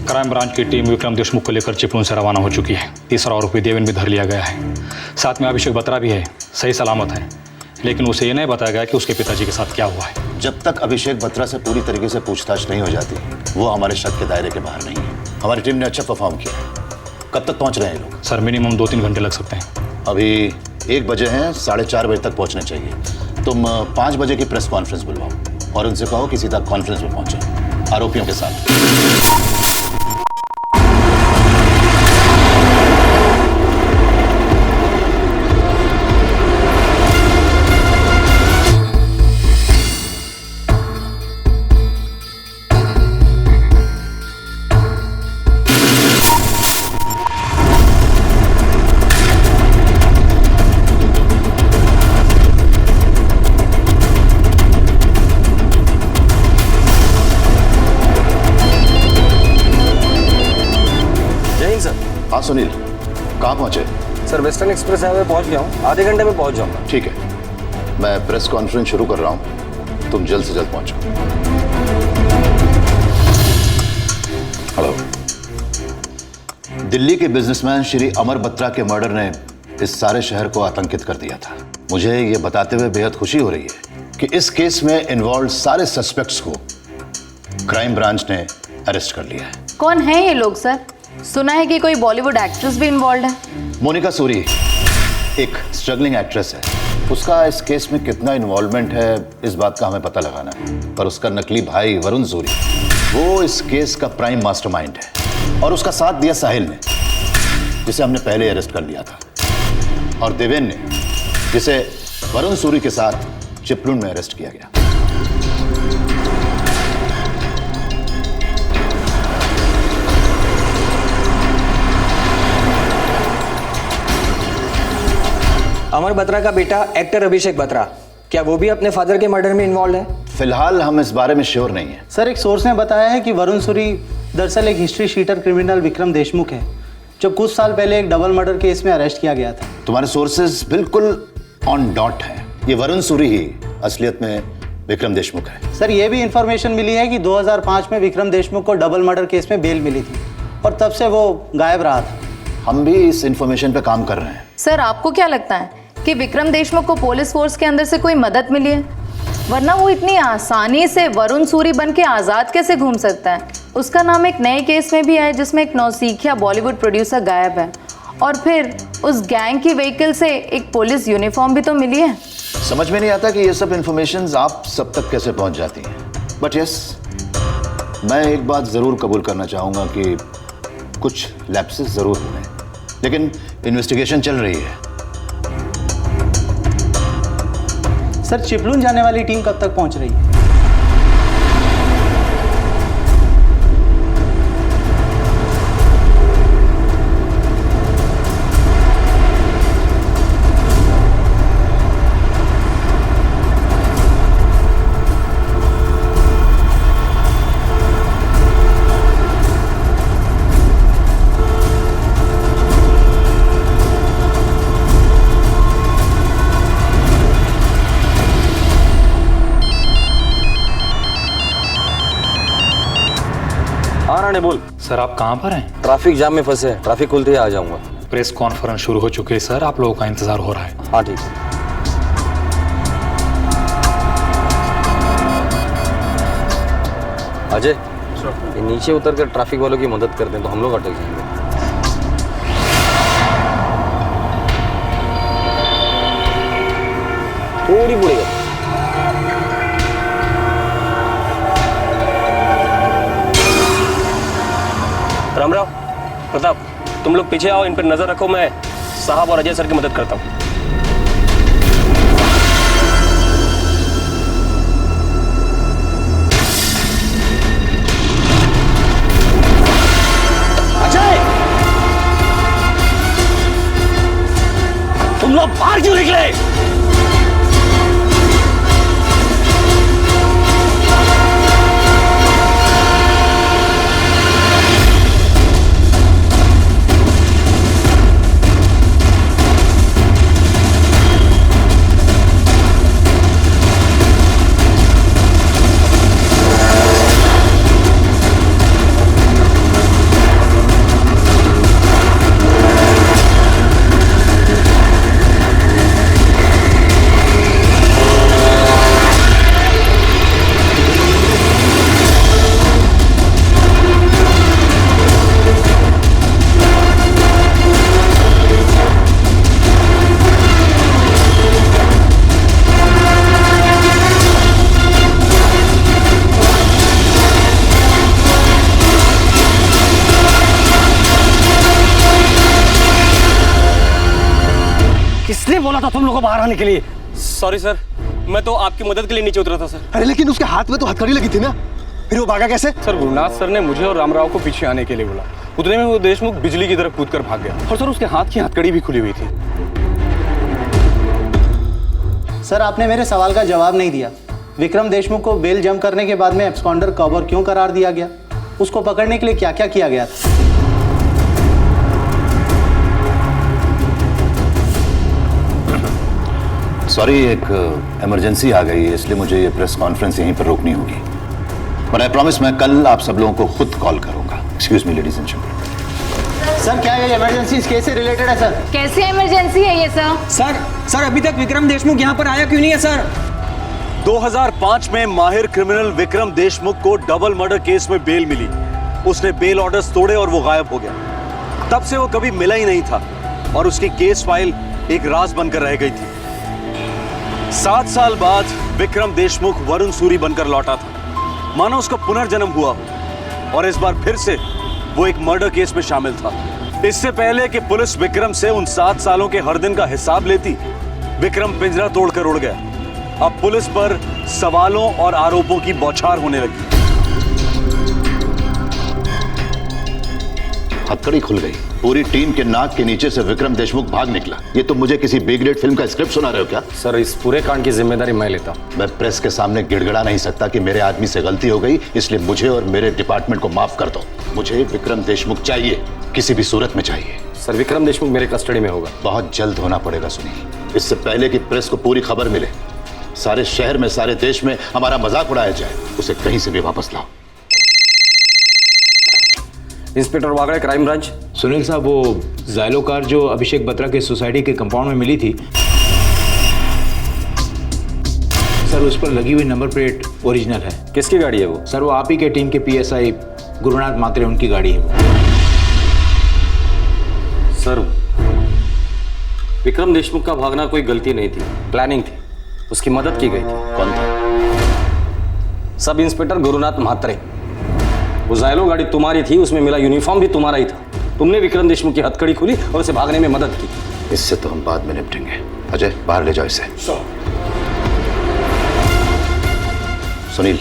क्राइम ब्रांच की टीम विक्रम देशमुख को लेकर चिपळूण से रवाना हो चुकी है। तीसरा आरोपी देवेन भी धर लिया गया है। साथ में अभिषेक बत्रा भी है, सही सलामत है, लेकिन उसे ये नहीं बताया गया कि उसके पिताजी के साथ क्या हुआ है। जब तक अभिषेक बत्रा से पूरी तरीके से पूछताछ नहीं हो जाती, वो हमारे शक के दायरे के बाहर नहीं है। हमारी टीम ने अच्छा परफॉर्म किया है। कब तक पहुंच रहे हैं लोग? सर मिनिमम 2-3 घंटे लग सकते हैं। अभी 1 बजे हैं, 4:30 बजे तक पहुंचने चाहिए। तुम 5 बजे की प्रेस कॉन्फ्रेंस बुलवाओ और उनसे कहो कि सीधा कॉन्फ्रेंस में पहुंचे आरोपियों के साथ। हाँ सुनील, कहाँ पहुँचे? सर वेस्टर्न एक्सप्रेस हाईवे पहुंच गया हूँ, आधे घंटे में पहुंच जाऊंगा। ठीक है, मैं प्रेस कॉन्फ्रेंस शुरू कर रहा हूँ, तुम जल्द से जल्द पहुंचो। हेलो। दिल्ली के बिजनेसमैन श्री अमर बत्रा के मर्डर ने इस सारे शहर को आतंकित कर दिया था। मुझे ये बताते हुए बेहद खुशी हो रही है कि इस केस में इन्वॉल्व सारे सस्पेक्ट्स को क्राइम ब्रांच ने अरेस्ट कर लिया है। कौन है ये लोग सर? सुना है कि कोई बॉलीवुड एक्ट्रेस भी इन्वॉल्व है। मोनिका सूरी एक स्ट्रगलिंग एक्ट्रेस है। उसका इस केस में कितना इन्वॉल्वमेंट है इस बात का हमें पता लगाना है, पर उसका नकली भाई वरुण सूरी वो इस केस का प्राइम मास्टरमाइंड है और उसका साथ दिया साहिल ने, जिसे हमने पहले अरेस्ट कर लिया था, और देवेन ने, जिसे वरुण सूरी के साथ चिपलून में अरेस्ट किया गया। अमर बत्रा का बेटा एक्टर अभिषेक बत्रा, क्या वो भी अपने फादर के मर्डर में इन्वॉल्व है? फिलहाल हम इस बारे में श्योर नहीं है। सर, एक सोर्स ने बताया है कि वरुण सूरी दरअसल एक history sheeter criminal Vikram Deshmukh है, जो कुछ साल पहले एक डबल मर्डर केस में अरेस्ट किया गया था। तुम्हारे सोर्सेज बिल्कुल ऑन डॉट है। ये वरुण सूरी ही असलियत में विक्रम देशमुख है। सर, ये भी इंफॉर्मेशन मिली है कि 2005 में विक्रम देशमुख को डबल मर्डर केस में बेल मिली थी और तब से वो गायब रहा था। हम भी इस इंफॉर्मेशन पे काम कर रहे हैं। सर, आपको क्या लगता है कि विक्रम देशमुख को पुलिस फोर्स के अंदर से कोई मदद मिली है? वरना वो इतनी आसानी से वरुण सूरी बन के आज़ाद कैसे घूम सकता है? उसका नाम एक नए केस में भी है जिसमें एक नौसिखिया बॉलीवुड प्रोड्यूसर गायब है, और फिर उस गैंग की व्हीकल से एक पुलिस यूनिफॉर्म भी तो मिली है। समझ में नहीं आता कि ये सब इंफॉर्मेशन आप सब तक कैसे पहुंच जाती हैं। बट यस, मैं एक बात ज़रूर कबूल करना चाहूँगा कि कुछ लैप्सेस ज़रूर हुए, लेकिन इन्वेस्टिगेशन चल रही है। सर, चिपलून जाने वाली टीम कब तक पहुंच रही है? बोल। सर, आप कहाँ पर हैं? ट्रैफिक जाम में फंसे हैं, ट्रैफिक खुलते ही आ जाऊंगा। प्रेस कॉन्फ्रेंस शुरू हो चुकी है सर, आप लोगों का इंतजार हो रहा है। हाँ ठीक है। अजय, ये नीचे उतर कर ट्रैफिक वालों की मदद कर दें तो हम लोग अटक जाएंगे। थोड़ी बुड़ेगा। रामराव, प्रताप, तुम लोग पीछे आओ, इन पर नजर रखो, मैं साहब और अजय सर की मदद करता हूँ। अजय, तुम लोग बाहर क्यों निकले? किसने बोला था तुम लोगों को बाहर आने के लिए? सॉरी सर, मैं तो आपकी मदद के लिए नीचे उतरा था सर। अरे लेकिन उसके हाथ में तो हथकड़ी लगी थी ना, फिर वो भागा कैसे? सर, गुरुनाथ सर ने मुझे और रामराव को पीछे आने के लिए बोला। उतने में वो देशमुख बिजली की तरफ कूदकर भाग गया और सर उसके हाथ की हथकड़ी भी खुली हुई थी। सर, आपने मेरे सवाल का जवाब नहीं दिया। विक्रम देशमुख को बेल जम करने के बाद में एब्सकॉन्डर कवर क्यों करार दिया गया? उसको पकड़ने के लिए क्या क्या किया गया था? सॉरी, एक इमरजेंसी आ गई है, इसलिए मुझे ये प्रेस कॉन्फ्रेंस यहीं पर रोकनी होगी। बट आई प्रॉमिस मैं कल आप सब लोगों को खुद कॉल करूंगा। Excuse me ladies and gentleman. Sir क्या ये इमरजेंसी इस केस से रिलेटेड है सर? कैसी इमरजेंसी है ये सर? सर अभी तक विक्रम देशमुख यहाँ पर आया क्यों नहीं है सर? 2005 में माहिर क्रिमिनल विक्रम देशमुख को डबल मर्डर केस में बेल मिली। उसने बेल ऑर्डर्स तोड़े और वो गायब हो गया। तब से वो कभी मिला ही नहीं था और उसकी केस फाइल एक राज बनकर रह गई थी। 7 साल बाद विक्रम देशमुख वरुण सूरी बनकर लौटा था, मानो उसका पुनर्जन्म हुआ हो, और इस बार फिर से वो एक मर्डर केस में शामिल था। इससे पहले कि पुलिस विक्रम से उन 7 सालों के हर दिन का हिसाब लेती, विक्रम पिंजरा तोड़कर उड़ गया। अब पुलिस पर सवालों और आरोपों की बौछार होने लगी। हथकड़ी खुल गई। पूरी टीम के नाक के नीचे से विक्रम देशमुख भाग निकला। ये तुम मुझे किसी बी ग्रेड फिल्म का स्क्रिप्ट सुना रहे हो क्या? सर, इस पूरे कांड की जिम्मेदारी मैं लेता हूं। मैं प्रेस के सामने गिड़गिड़ा नहीं सकता कि मेरे आदमी से गलती हो गई, इसलिए मुझे और मेरे डिपार्टमेंट को माफ कर दो। मुझे विक्रम देशमुख चाहिए, किसी भी सूरत में चाहिए। सर, विक्रम देशमुख मेरे कस्टडी में होगा। बहुत जल्द होना पड़ेगा सुनील, इससे पहले कि प्रेस को पूरी खबर मिले, सारे शहर में, सारे देश में हमारा मजाक उड़ाया जाए। उसे कहीं से भी वापस लाओ। Inspector Wagde, crime branch. Sunil साहब, वो ज़ाइलो कार जो अभिषेक बत्रा के सोसाइटी के कंपाउंड में मिली थी सर, उस पर लगी हुई नंबर प्लेट ओरिजिनल है। किसकी गाड़ी है वो? सर, वो आप ही के टीम के पीएसआई गुरुनाथ मात्रे, उनकी गाड़ी है वो। सर, विक्रम देशमुख का भागना कोई गलती नहीं थी, प्लानिंग थी। उसकी मदद की गई थी। कौन था? Sub inspector Gurunath Mhatre. वो ज़ाइलो गाड़ी तुम्हारी थी, उसमें मिला यूनिफॉर्म भी तुम्हारा ही था। तुमने विक्रम देशमुख की हथकड़ी खुली और उसे भागने में मदद की। इससे तो हम बाद में निपटेंगे। अजय, बाहर ले जाओ इसे। सुनील,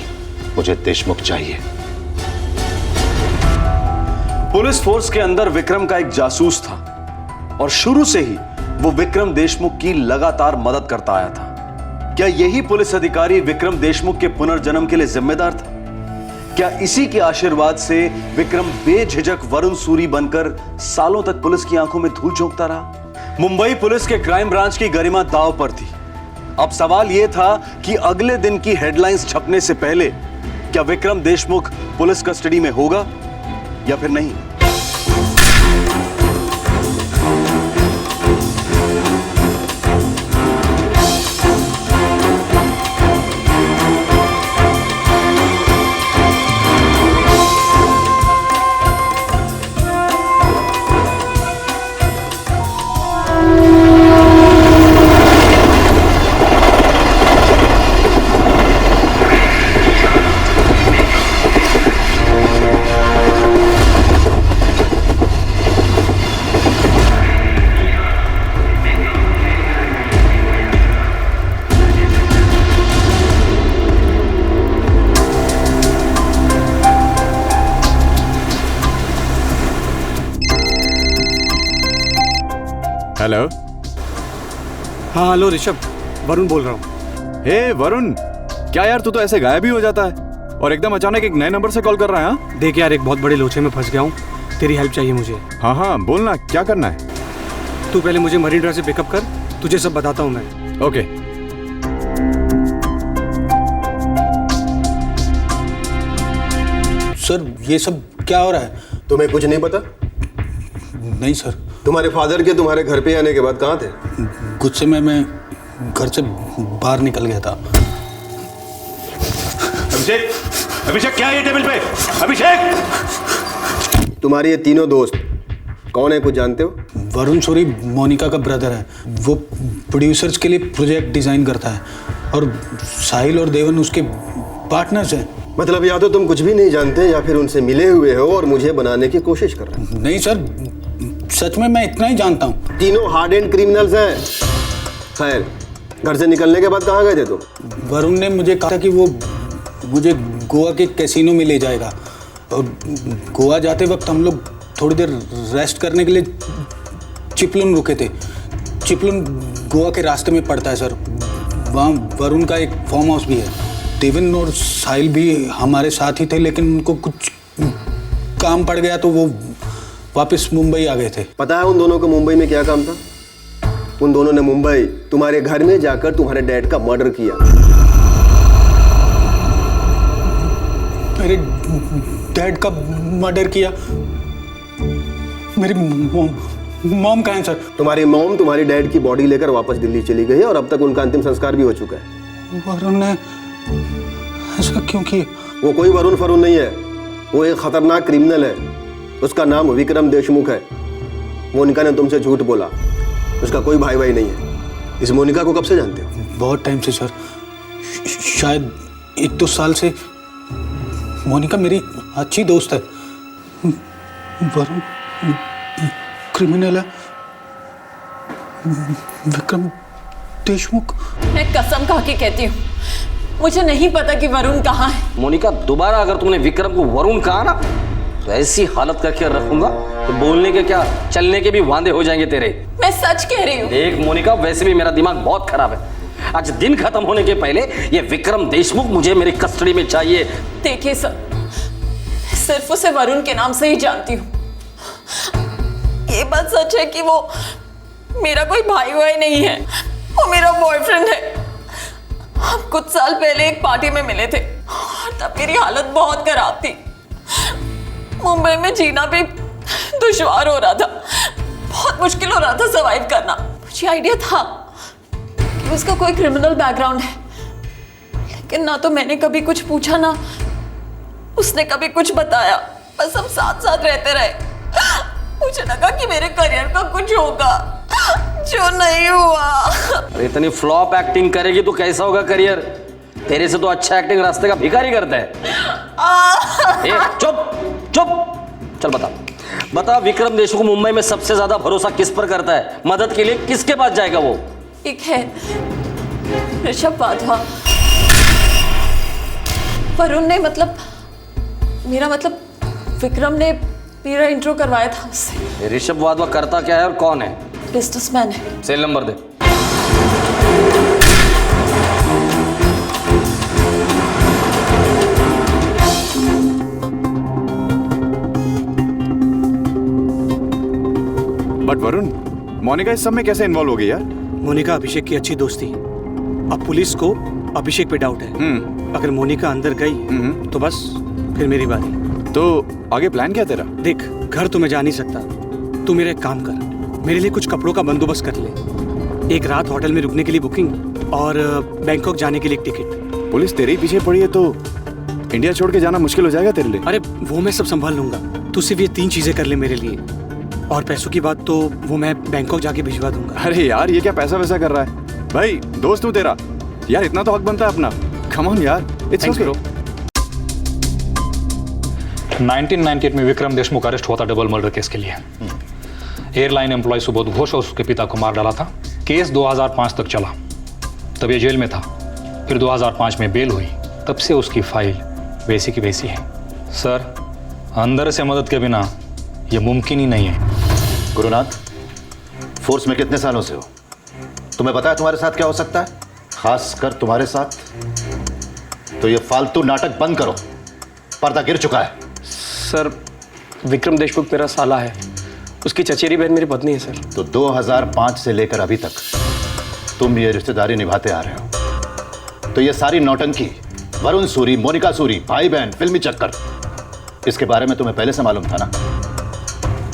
मुझे देशमुख चाहिए। पुलिस फोर्स के अंदर विक्रम का एक जासूस था और शुरू से ही वो विक्रम देशमुख की लगातार मदद करता आया था। क्या यही पुलिस अधिकारी विक्रम देशमुख के पुनर्जन्म के लिए जिम्मेदार था? क्या इसी के आशीर्वाद से विक्रम बेझिझक वरुण सूरी बनकर सालों तक पुलिस की आंखों में धूल झोंकता रहा? मुंबई पुलिस के क्राइम ब्रांच की गरिमा दांव पर थी। अब सवाल यह था कि अगले दिन की हेडलाइंस छपने से पहले क्या विक्रम देशमुख पुलिस कस्टडी में होगा या फिर नहीं। हेलो। हाँ हेलो ऋषभ, वरुण बोल रहा हूँ। हे वरुण, क्या यार तू तो ऐसे गायब ही हो जाता है और एकदम अचानक एक नए नंबर से कॉल कर रहा है? हाँ देख यार, एक बहुत बड़े लोचे में फंस गया हूँ, तेरी हेल्प चाहिए मुझे। हाँ हाँ बोलना, क्या करना है? तू पहले मुझे मरीन ड्राइव से पिकअप कर, तुझे सब बताता हूँ मैं। ओके। सर ये सब क्या हो रहा है? तुम्हें कुछ नहीं पता? नहीं सर। तुम्हारे फादर के तुम्हारे घर पे आने के बाद कहाँ थे? गुस्से में मैं घर से बाहर निकल गया था। अभिषेक, अभिषेक क्या है ये टेबल पे? अभिषेक! तुम्हारे ये तीनों दोस्त कौन है, कुछ जानते हो? वरुण सूरी मोनिका का ब्रदर है। वो प्रोड्यूसर्स के लिए प्रोजेक्ट डिजाइन करता है और साहिल और देवन उसके पार्टनर्स हैं। मतलब या तो तुम कुछ भी नहीं जानते या फिर उनसे मिले हुए हो और मुझे बनाने की कोशिश कर रहे हो। नहीं सर, सच में मैं इतना ही जानता हूँ। तीनों हार्ड एंड क्रिमिनल्स हैं। खैर, घर से निकलने के बाद कहाँ गए थे तुम? वरुण ने मुझे कहा था कि वो मुझे गोवा के कैसीनो में ले जाएगा और गोवा जाते वक्त हम लोग थोड़ी देर रेस्ट करने के लिए चिपलुन रुके थे। चिपलुन गोवा के रास्ते में पड़ता है सर। वहाँ वरुण का एक फार्म हाउस भी है। देवन और साहिल भी हमारे साथ ही थे, लेकिन उनको कुछ काम पड़ गया तो वो वापस मुंबई आ गए थे। पता है उन दोनों को मुंबई में क्या काम था? उन दोनों ने मुंबई तुम्हारे घर में जाकर तुम्हारे डैड का मर्डर किया। मेरे डैड का मर्डर किया? मेरी मॉम कहाँ है सर? तुम्हारी मॉम तुम्हारी डैड की बॉडी लेकर वापस दिल्ली चली गई है और अब तक उनका अंतिम संस्कार भी हो चुका है। वरुण ने ऐसा क्यों किया? वो कोई वरुण फरुण नहीं है, वो एक खतरनाक क्रिमिनल है। उसका नाम विक्रम देशमुख है। मोनिका ने तुमसे झूठ बोला, उसका कोई भाई भाई नहीं है। इस मोनिका को कब से जानते हो? बहुत टाइम से सर, शायद 1-2 साल से। मोनिका मेरी अच्छी दोस्त है। वरुण क्रिमिनल है, विक्रम देशमुख। मैं कसम खा के कहती हूँ, मुझे नहीं पता कि वरुण कहाँ है। मोनिका, दोबारा अगर तुमने विक्रम को वरुण कहा ना तो ऐसी हालत करके रखूंगा तो बोलने के क्या चलने के भी वांदे हो जाएंगे तेरे। मैं सच कह रही हूँ। देख मोनिका, वैसे भी मेरा दिमाग बहुत खराब है। आज दिन खत्म होने के पहले ये विक्रम देशमुख मुझे मेरी कस्टडी में चाहिए। देखिए सर, सिर्फ उसे वरुण के नाम से ही जानती हूँ। ये बात सच है कि वो मेरा कोई भाई वाई नहीं है, वो मेरा बॉयफ्रेंड है। हम कुछ साल पहले एक पार्टी में मिले थे और तब मेरी हालत बहुत खराब थी। मुंबई में जीना भी दुश्वार हो रहा था, बहुत मुश्किल हो रहा था सर्वाइव करना। मुझे आइडिया था कि उसका कोई क्रिमिनल बैकग्राउंड है, लेकिन ना तो मैंने कभी कुछ पूछा ना उसने कभी कुछ बताया। बस हम साथ साथ रहते रहे। मुझे लगा कि मेरे करियर का कुछ होगा, जो नहीं हुआ। अरे इतनी फ्लॉप एक्टिंग करेगी तो कैसा होगा करियर? तेरे से तो अच्छा एक्टिंग रास्ते का भिखारी करता है। ए, चुप चुप, चल बता विक्रम देशमुख मुंबई में सबसे ज्यादा भरोसा किस पर करता है? मदद के लिए किसके पास जाएगा वो? एक है ऋषभ वाधवा। वरुण ने मेरा विक्रम ने मेरा इंट्रो करवाया था उससे। ऋषभ वाधवा करता क्या है और कौन है? बिजनेसमैन है। सेल नंबर दे। बट वरुण, मोनिका इस सब में कैसे इन्वॉल्व हो गई यार? मोनिका अभिषेक की अच्छी दोस्त थी। अब पुलिस को अभिषेक पे डाउट है। अगर मोनिका अंदर गई तो बस फिर मेरी बारी। तो आगे प्लान क्या तेरा? देख, घर तो मैं जा नहीं सकता। तू मेरा एक काम कर, मेरे लिए कुछ कपड़ों का बंदोबस्त कर ले। एक रात होटल में रुकने के लिए बुकिंग और बैंकॉक जाने के लिए टिकट। पुलिस तेरे ही पीछे पड़ी है तो इंडिया छोड़ के जाना मुश्किल हो जाएगा तेरे लिए। अरे वो मैं सब संभाल लूंगा, तू सिर्फ ये 3 चीजें कर ले मेरे लिए। और पैसों की बात तो वो मैं बैंकॉक जाके भिजवा दूंगा। अरे यार, ये क्या पैसा वैसा कर रहा है? भाई दोस्त हूँ तेरा यार, इतना तो हक बनता है अपना। कम ऑन यार, इट्स ओके। 1998 में विक्रम देशमुख अरेस्ट हुआ था डबल मर्डर केस के लिए। एयरलाइन एम्प्लॉय सुबोध घोष और उसके पिता को मार डाला था। केस 2005 तक चला, तब ये जेल में था। फिर 2005 में बेल हुई, तब से उसकी फाइल वैसी की वैसी है। सर, अंदर से मदद के बिना ये मुमकिन ही नहीं है। गुरुनाथ, फोर्स में कितने सालों से हो? तुम्हें पता है तुम्हारे साथ क्या हो सकता है, खासकर तुम्हारे साथ? तो ये फालतू नाटक बंद करो, पर्दा गिर चुका है। सर, विक्रम देशमुख मेरा साला है, उसकी चचेरी बहन मेरी पत्नी है सर। तो 2005 से लेकर अभी तक तुम ये रिश्तेदारी निभाते आ रहे हो। तो ये सारी नौटंकी, वरुण सूरी, मोनिका सूरी, भाई बहन, फिल्मी चक्कर, इसके बारे में तुम्हें पहले से मालूम था ना?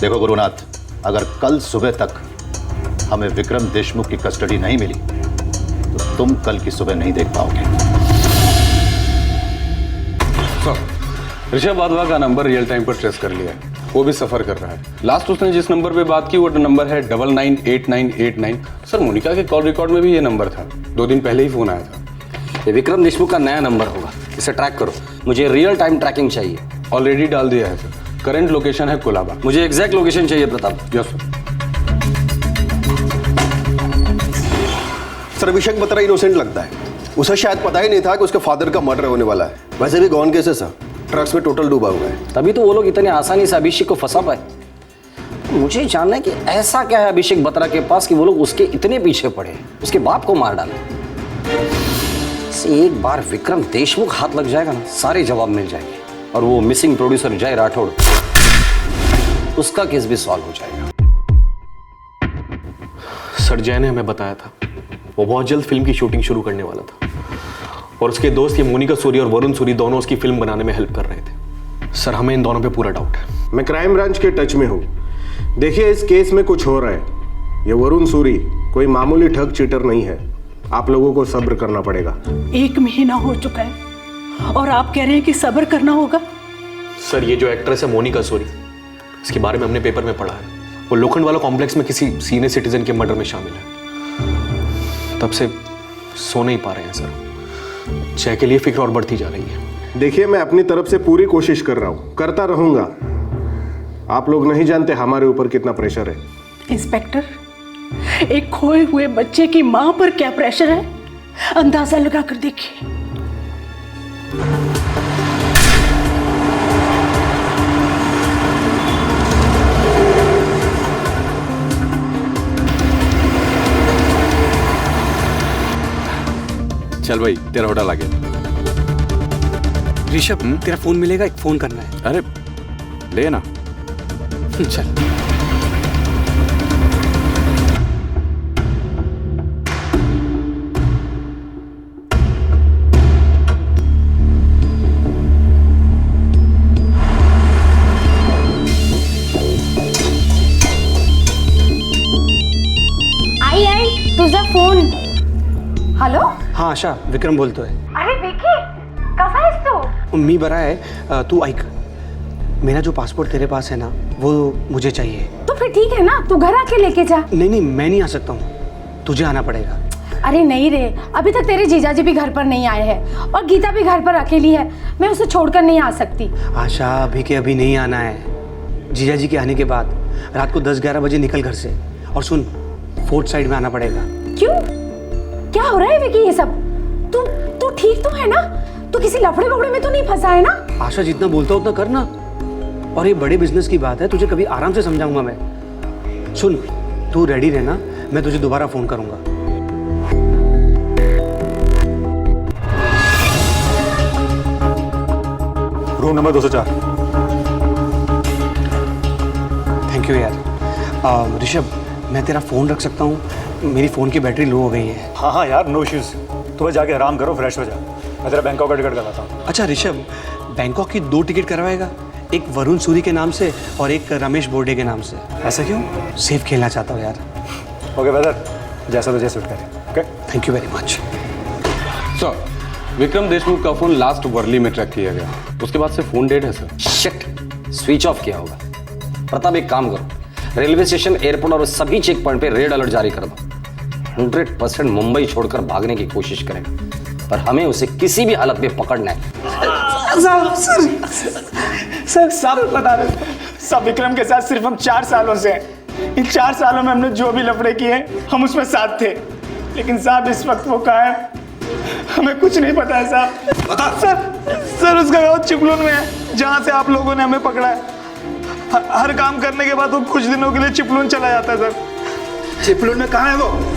देखो गुरुनाथ, अगर कल सुबह तक हमें विक्रम देशमुख की कस्टडी नहीं मिली तो तुम कल की सुबह नहीं देख पाओगे। ऋषभ वाधवा का नंबर रियल टाइम पर ट्रेस कर लिया है, वो भी सफर कर रहा है। लास्ट उसने जिस नंबर पे बात की वो नंबर है 998989। सर, मोनिका के कॉल रिकॉर्ड में भी ये नंबर था, 2 दिन पहले ही फोन आया था। ये विक्रम देशमुख का नया नंबर होगा, इसे ट्रैक करो। मुझे रियल टाइम ट्रैकिंग चाहिए। ऑलरेडी डाल दिया है सर, करंट लोकेशन है कोलाबा। मुझे एग्जैक्ट लोकेशन चाहिए Pratap. Yes sir. Sir, Abhishek Batra innocent लगता है। उसे शायद पता ही नहीं था कि उसके फादर का मर्डर होने वाला है। वैसे भी गॉन केस है सर, ट्रक्स में टोटल डूबा हुआ है। तभी तो वो लोग इतने आसानी से अभिषेक को फंसा पाए। मुझे जानना है कि ऐसा क्या है अभिषेक बत्रा के पास कि वो लोग उसके इतने पीछे पड़े, उसके बाप को मार डाले। एक बार विक्रम देशमुख हाथ लग जाएगा ना, सारे जवाब मिल जाएंगे और वो मिसिंग प्रोड्यूसर जय राठौड़, उसका केस भी सॉल्व हो जाएगा। सर, सर जय ने हमें बताया था वो बहुत जल्द फिल्म की शूटिंग शुरू करने वाला था और उसके दोस्त ये मोनिका सूरी और वरुण सूरी दोनों उसकी फिल्म बनाने में हेल्प कर रहे थे। सर हमें इन दोनों पे पूरा डाउट है। मैं क्राइम ब्रांच के टच में हूँ। देखिए इस केस में कुछ हो रहा है। ये वरुण सूरी कोई मामूली ठग चीटर नहीं है। आप लोगों को सब्र करना पड़ेगा। 1 महीना हो चुका है और आप कह रहे हैं कि सब्र करना होगा। सर ये जो एक्ट्रेस है मोनिका सूरी, इसके बारे में हमने पेपर में पढ़ा है। वो लोखंड वाला कॉम्प्लेक्स में किसी सीनियर सिटीजन के मर्डर में शामिल है। तब से सो नहीं पा रहे हैं सर। जय के लिए फिक्र और बढ़ती जा रही है। देखिए मैं अपनी तरफ से पूरी कोशिश कर रहा हूँ, करता रहूंगा। आप लोग नहीं जानते हमारे ऊपर कितना प्रेशर है। इंस्पेक्टर, एक खोए हुए बच्चे की मां पर क्या प्रेशर है, अंदाजा लगा कर देखिए। चल भाई तेरा होटल आ गया। ऋषभ तेरा फोन मिलेगा, एक फोन करना है। अरे ले ना। चल। आई तुझा फोन। हॅलो. हाँ आशा, विक्रम बोलतोय. अरे विकी, कसा आहेस तू? मी बरा है. तू ऐक, मेरा जो पासपोर्ट तेरे पास है ना वो मुझे चाहिए. तो फिर ठीक है ना, तू घर आके लेके जा. नहीं मैं नहीं आ सकता हूँ, तुझे आना पड़ेगा. अरे नहीं रे, अभी तक तेरे जीजाजी भी घर पर नहीं आए हैं और गीता भी घर पर अकेली है. मैं उसे छोड़कर नहीं आ सकती. आशा अभी के अभी नहीं आना है. जीजाजी के आने के बाद रात को 10-11 बजे निकल घर से. और सुन, फोर्थ साइड में आना पड़ेगा. क्यों, क्या हो रहा है विकी ये सब? तू ठीक तो है ना? तू किसी लफड़े बफड़े में तो नहीं फंसा है ना? आशा जितना बोलता उतना करना. और ये बड़े बिजनेस की बात है, तुझे कभी आराम से समझाऊंगा मैं. सुन, तू रेडी रहना, मैं तुझे दोबारा फोन करूंगा. Room number 204. थैंक यू यार. ऋषभ, मैं तेरा फ़ोन रख सकता हूँ? मेरी फ़ोन की बैटरी लो हो गई है. हाँ यार, नो इश्यूज़. तुम्हें जाके आराम करो, फ्रेश हो जा. मैं तेरा बैंकॉक का टिकट करवाता हूँ. अच्छा ऋषभ, बैंकॉक की 2 टिकट करवाएगा, एक वरुण सूरी के नाम से और एक रमेश बोर्डे के नाम से. ऐसा क्यों? सेफ खेलना चाहता हूँ यार. ओके ब्रदर, जैसा तुझे सूट करे. Okay, thank you very much. Sir, Vikram Deshmukh का फोन लास्ट वर्ली में ट्रैक किया गया, उसके बाद से फोन डेड है सर. शिट, स्विच ऑफ किया होगा. प्रताप एक काम करो, रेलवे स्टेशन, एयरपोर्ट और सभी चेक पॉइंट पे रेड अलर्ट जारी कर दो. 100% मुंबई छोड़कर भागने की कोशिश करेगा, पर हमें उसे किसी भी हालत में पकड़ना है. सर सब बता रहे. सब विक्रम के साथ सिर्फ हम 4 सालों से हैं. इन 4 सालों में हमने जो भी लफड़े किए हम उसमें साथ थे. लेकिन साहब इस वक्त वो कहाँ है, हमें कुछ नहीं पता है साहब. बता. सर उसका गाँव चिपलून में है, जहाँ से आप लोगों ने हमें पकड़ा है. हर काम करने के बाद वो कुछ दिनों के लिए चिपलून चला जाता है सर. चिपलून में कहाँ है वो?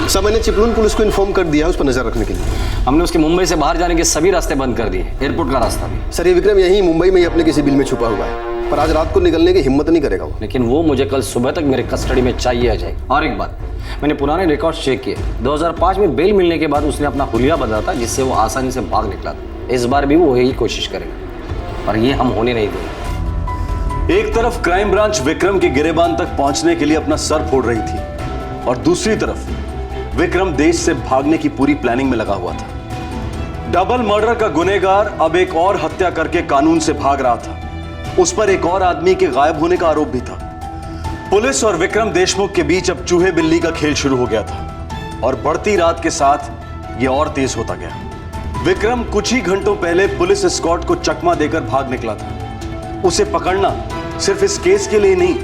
सर मैंने चिपलून पुलिस को इन्फॉर्म कर दिया उस पर नजर रखने के लिए. हमने उसके मुंबई से बाहर जाने के सभी रास्ते बंद कर दिए, एयरपोर्ट का रास्ता भी. सर ये विक्रम यहीं मुंबई में ही अपने किसी बिल में छुपा हुआ है, पर आज रात को निकलने की हिम्मत नहीं करेगा वो. लेकिन वो मुझे कल सुबह तक मेरे कस्टडी में चाहिए आ जाए. और एक बात, मैंने पुराने रिकॉर्ड चेक किए. 2005 में बेल मिलने के बाद उसने अपना हुलिया बदला था, जिससे वो आसानी से भाग निकला था. इस बार भी वो यही कोशिश करेगा, पर ये हम होने नहीं देंगे. एक तरफ क्राइम ब्रांच विक्रम के गिरेबान तक पहुंचने के लिए अपना सर फोड़ रही थी, और दूसरी तरफ विक्रम देश से भागने की पूरी प्लानिंग में लगा हुआ था. डबल मर्डर का गुनहगार अब एक और हत्या करके कानून से भाग रहा था. उस पर एक और आदमी के गायब होने का आरोप भी था. पुलिस और विक्रम देशमुख के बीच अब चूहे बिल्ली का खेल शुरू हो गया था, और बढ़ती रात के साथ यह और तेज होता गया. विक्रम कुछ ही घंटों पहले पुलिस एस्कॉर्ट को चकमा देकर भाग निकला था. उसे पकड़ना सिर्फ इस केस के लिए नहीं,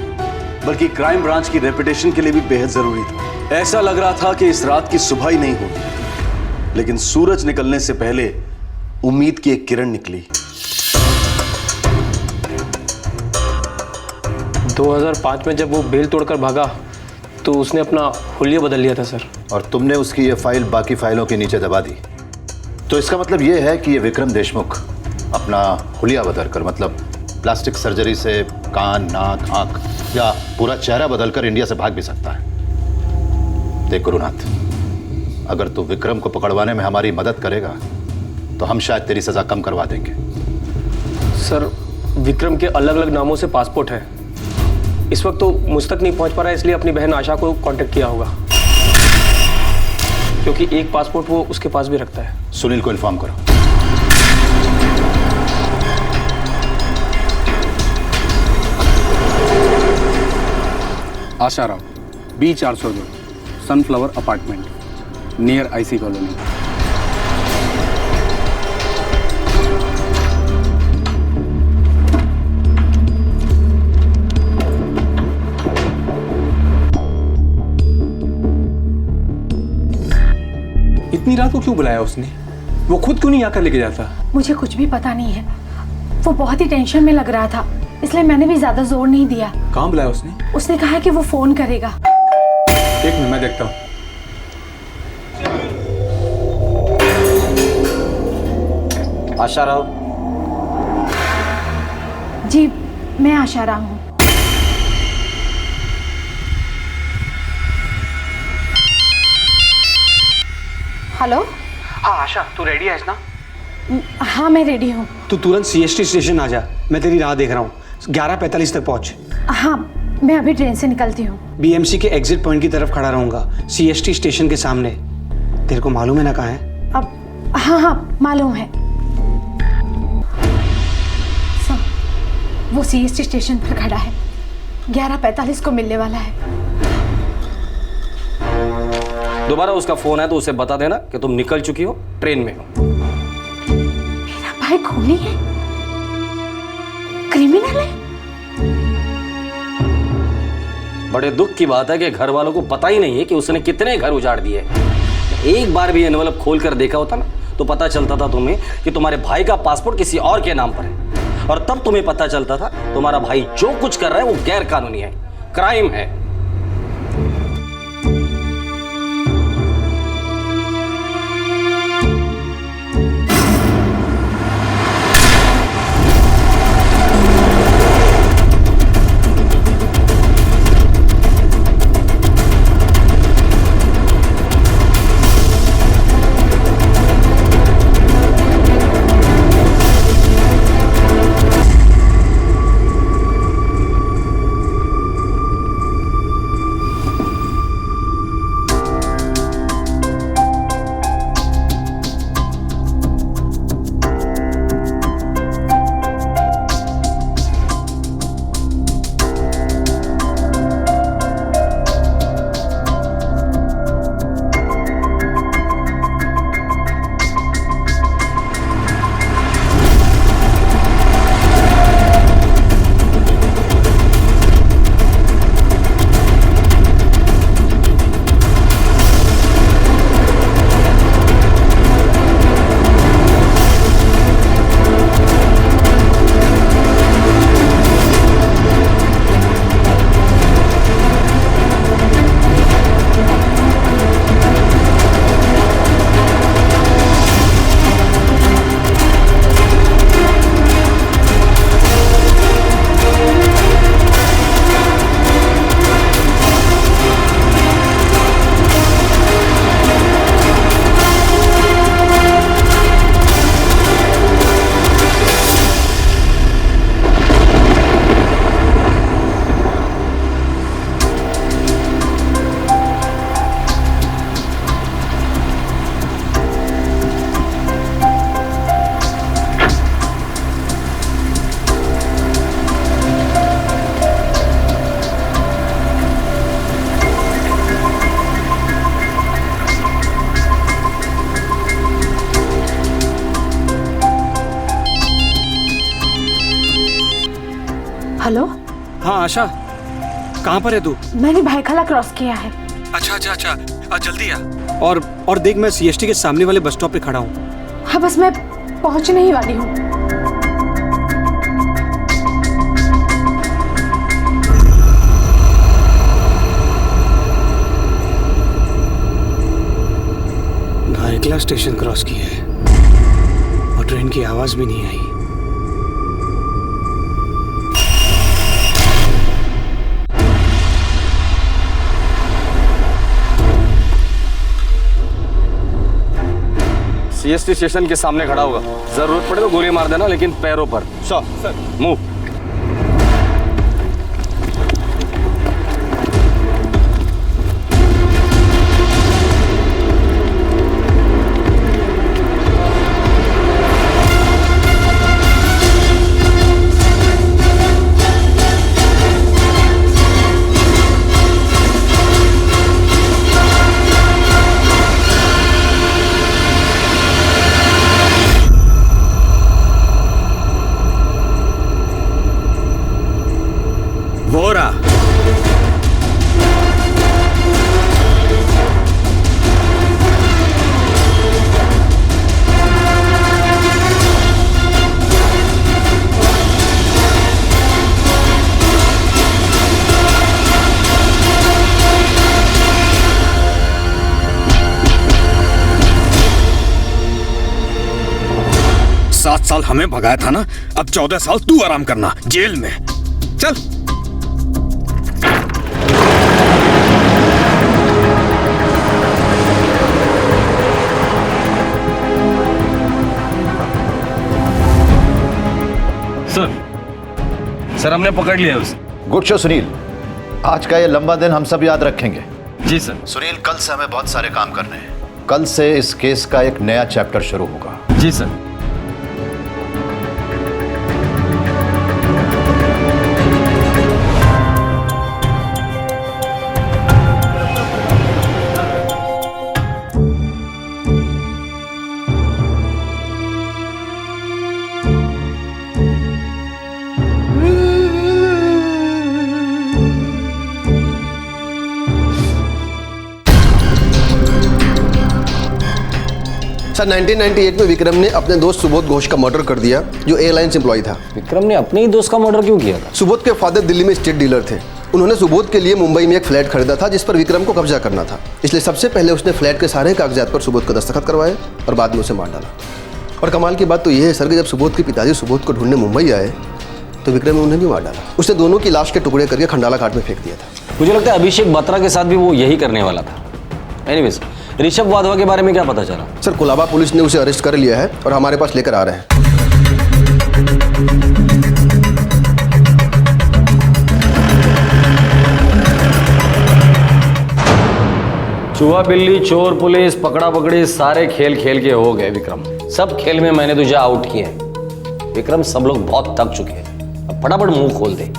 बल्कि क्राइम ब्रांच की रेपुटेशन के लिए भी बेहद जरूरी था. ऐसा लग रहा था कि इस रात की सुबह ही नहीं होगी, लेकिन सूरज निकलने से पहले उम्मीद की एक किरण निकली. 2005 में जब वो बेल तोड़कर भागा तो उसने अपना हुलिया बदल लिया था सर. और तुमने उसकी ये फाइल बाकी फाइलों के नीचे दबा दी. तो इसका मतलब ये है कि ये विक्रम देशमुख अपना हुलिया बदलकर, मतलब प्लास्टिक सर्जरी से कान, नाक, आंख या पूरा चेहरा बदलकर इंडिया से भाग भी सकता है. देख गुरुनाथ, अगर तू विक्रम को पकड़वाने में हमारी मदद करेगा तो हम शायद तेरी सजा कम करवा देंगे। सर, विक्रम के अलग अलग नामों से पासपोर्ट है। इस वक्त तो मुझ तक नहीं पहुंच पा रहा है, इसलिए अपनी बहन आशा को कांटेक्ट किया होगा, क्योंकि एक पासपोर्ट वो उसके पास भी रखता है। सुनील को इन्फॉर्म करो। Asha Rao, B402, sunflower apartment, near IC colony. इतनी रात को क्यों बुलाया उसने? वो खुद क्यों नहीं आकर लेके जाता? मुझे कुछ भी पता नहीं है। वो बहुत ही टेंशन में लग रहा था, इसलिए मैंने भी ज्यादा जोर नहीं दिया। कहाँ बुलाया उसने? उसने कहा कि वो फोन करेगा। एक मिनट, मैं देखता हूँ। आशा राव। जी, मैं आशा राव हूँ। हेलो। हाँ आशा, तू रेडी है ना? हाँ, मैं रेडी हूँ। तू तुरंत CST स्टेशन आ जा, मैं तेरी राह देख रहा हूँ। 11:45 तक पहुँच। हाँ, मैं अभी ट्रेन से निकलती हूँ। BMC के एग्जिट पॉइंट की तरफ खड़ा रहूंगा, CST स्टेशन के सामने। तेरे को मालूम है ना कहाँ है? अब हाँ, मालूम है। वो CST स्टेशन पर खड़ा है, 11:45 को मिलने वाला है। दोबारा उसका फोन है तो उसे बता देना कि तुम निकल चुकी हो, ट्रेन में हो। मेरा भाई खूनी है, क्रिमिनल है। बड़े दुख की बात है कि घर वालों को पता ही नहीं है कि उसने कितने घर उजाड़ दिए। एक बार भी एनवेलप खोल कर देखा होता ना तो पता चलता था तुम्हें कि तुम्हारे भाई का पासपोर्ट किसी और के नाम पर है, और तब तुम्हें पता चलता था तुम्हारा भाई जो कुछ कर रहा है वो गैर कानूनी है, क्राइम है। हेलो। हाँ आशा, कहाँ पर है तू? मैंने भाईखला क्रॉस किया है। अच्छा, जल्दी आ। और देख, मैं CST के सामने वाले बस स्टॉप पे खड़ा हूँ। हाँ, बस मैं पहुंचने ही वाली हूँ। भाईखला स्टेशन क्रॉस किया है और ट्रेन की आवाज भी नहीं आई। सीएसटी स्टेशन के सामने खड़ा होगा। जरूरत पड़े तो गोली मार देना, लेकिन पैरों पर। Sir move. वोरा, सात साल हमें भगाया था ना, अब 14 साल तू आराम करना जेल में। चल। सर हमने पकड़ लिया उसे। गुड शो सुनील, आज का ये लंबा दिन हम सब याद रखेंगे। जी सर। सुनील, कल से हमें बहुत सारे काम करने हैं। कल से इस केस का एक नया चैप्टर शुरू होगा। जी सर। सर 1998 में विक्रम ने अपने दोस्त सुबोध घोष का मर्डर कर दिया, जो एयरलाइंस एम्प्लॉय था। विक्रम ने अपने ही दोस्त का मर्डर क्यों किया था? सुबोध के फादर दिल्ली में स्टेट डीलर थे। उन्होंने सुबोध के लिए मुंबई में एक फ्लैट खरीदा था जिस पर विक्रम को कब्जा करना था, इसलिए सबसे पहले उसने फ्लैट के सारे कागजात पर सुबोध का दस्तखत करवाए और बाद में उसे मार डाला। और कमाल की बात तो यह है सर कि जब सुबोध के पिताजी सुबोध को ढूंढने मुंबई आए तो विक्रम ने उन्हें भी मार डाला। उसने दोनों की लाश के टुकड़े करके खंडाला घाट में फेंक दिया था। मुझे लगता है अभिषेक बत्रा के साथ भी वो यही करने वाला था। एनीवेज, ऋषभ वाधवा के बारे में क्या पता चला? सर कोलाबा पुलिस ने उसे अरेस्ट कर लिया है और हमारे पास लेकर आ रहे हैं। चूहा बिल्ली चोर पुलिस पकड़ा पकड़ी सारे खेल खेल के हो गए विक्रम। सब खेल में मैंने तुझे आउट किया है विक्रम। सब लोग बहुत थक चुके हैं, अब फटाफट मुंह खोल दे।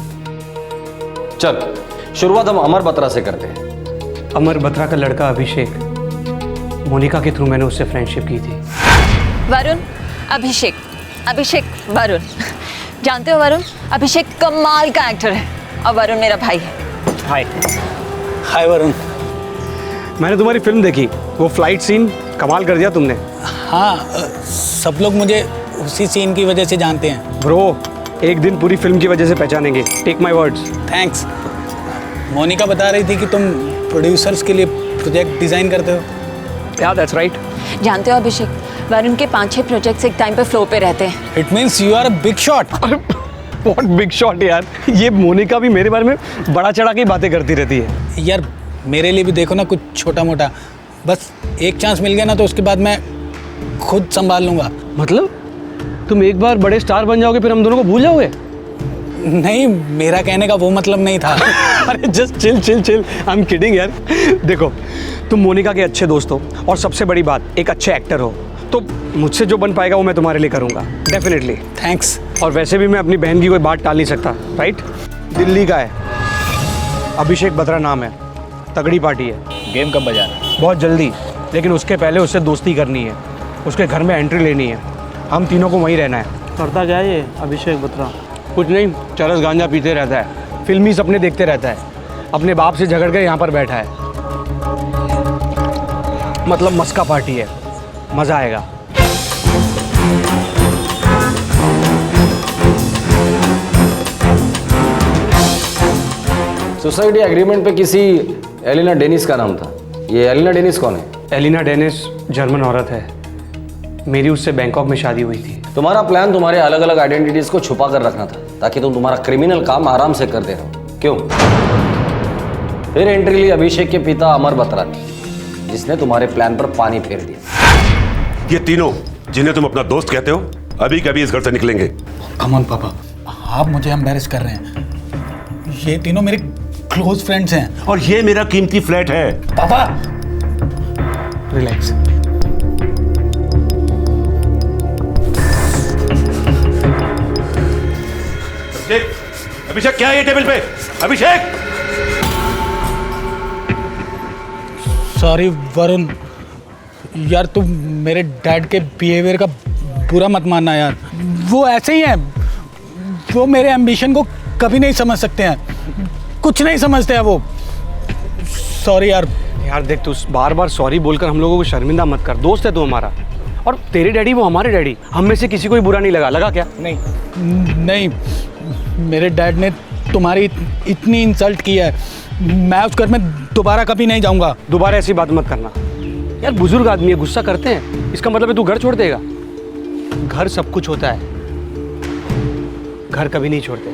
चल शुरुआत हम अमर बत्रा से करते हैं। अमर बत्रा का लड़का अभिषेक, मोनिका के थ्रू मैंने उससे फ्रेंडशिप की थी। वरुण, अभिषेक, अभिषेक वरुण। जानते हो वरुण, अभिषेक कमाल का एक्टर है और वरुण मेरा भाई है। हाय। हाय वरुण। मैंने तुम्हारी फिल्म देखी, वो फ्लाइट सीन कमाल कर दिया तुमने। हाँ, सब लोग मुझे उसी सीन की वजह से जानते हैं। ब्रो, एक दिन पूरी फिल्म की वजह से पहचानेंगे। Take my words. Thanks. Monica बता रही थी कि तुम प्रोड्यूसर्स के लिए प्रोजेक्ट डिजाइन करते हो। Yeah, that's right. जानते हो अभिषेक, वरुण के 5-6 प्रोजेक्ट्स एक टाइम पे फ्लो पे रहते हैं। It means you are a big shot. What big shot यार? ये मोनिका भी मेरे बारे में बड़ा चढ़ा के बातें करती रहती है। यार मेरे लिए भी देखो ना कुछ छोटा मोटा, बस एक चांस मिल गया ना तो उसके बाद मैं खुद संभाल लूंगा। मतलब तुम एक बार बड़े स्टार बन जाओगे फिर हम दोनों को भूल जाओगे? नहीं, मेरा कहने का वो मतलब नहीं था। अरे just chill chill chill, I am kidding यार। देखो, तुम मोनिका के अच्छे दोस्त हो और सबसे बड़ी बात एक अच्छे एक्टर हो, तो मुझसे जो बन पाएगा वो मैं तुम्हारे लिए करूँगा डेफिनेटली। थैंक्स। और वैसे भी मैं अपनी बहन की कोई बात टाल नहीं सकता, राइट? दिल्ली का है, अभिषेक बत्रा नाम है, तगड़ी पार्टी है। गेम कब बजा रहा है? बहुत जल्दी, लेकिन उसके पहले उससे दोस्ती करनी है, उसके घर में एंट्री लेनी है, हम तीनों को वहीं रहना है। करता क्या है ये अभिषेक बत्रा? कुछ नहीं, चरस गांजा पीते रहता है, फिल्मी सपने देखते रहता है, अपने बाप से झगड़ कर यहाँ पर बैठा है। मतलब मस्का पार्टी है, मज़ा आएगा। सोसाइटी एग्रीमेंट पे किसी एलिना डेनिस का नाम था। ये एलिना डेनिस कौन है? एलिना डेनिस जर्मन औरत है, मेरी उससे बैंकॉक में शादी हुई थी। तुम्हारा प्लान तुम्हारे अलग अलग आइडेंटिटीज को छुपा कर रखना था ताकि तुम तुम्हारा क्रिमिनल काम आराम से करते रहो। क्यों? फिर एंट्री ली अभिषेक के पिता अमर बत्रा ने, जिसने तुम्हारे प्लान पर पानी फेर दिया। ये तीनों जिन्हें तुम अपना दोस्त कहते हो अभी कभी इस घर से निकलेंगे। कम ऑन पापा, आप मुझे एम्बैरेस कर रहे हैं। ये तीनों मेरे क्लोज फ्रेंड्स हैं। और ये मेरा कीमती फ्लैट है। पापा रिलैक्स। अभिषेक क्या है ये टेबल पे? अभिषेक! सॉरी वरुण, यार तुम मेरे डैड के बिहेवियर का बुरा मत मानना यार। वो ऐसे ही हैं, वो मेरे एम्बिशन को कभी नहीं समझ सकते हैं, कुछ नहीं समझते हैं वो। सॉरी यार। यार देख, तू बार बार सॉरी बोलकर हम लोगों को शर्मिंदा मत कर। दोस्त है तू हमारा, और तेरे डैडी वो हमारे डैडी। हम में से किसी को ही बुरा नहीं लगा क्या? नहीं, मेरे डैड ने तुम्हारी इतनी इंसल्ट की है, मैं उस घर में दोबारा कभी नहीं जाऊंगा। दोबारा ऐसी बात मत करना यार, बुजुर्ग आदमी है, गुस्सा करते हैं। इसका मतलब है तू घर छोड़ देगा? घर सब कुछ होता है, घर कभी नहीं छोड़ते।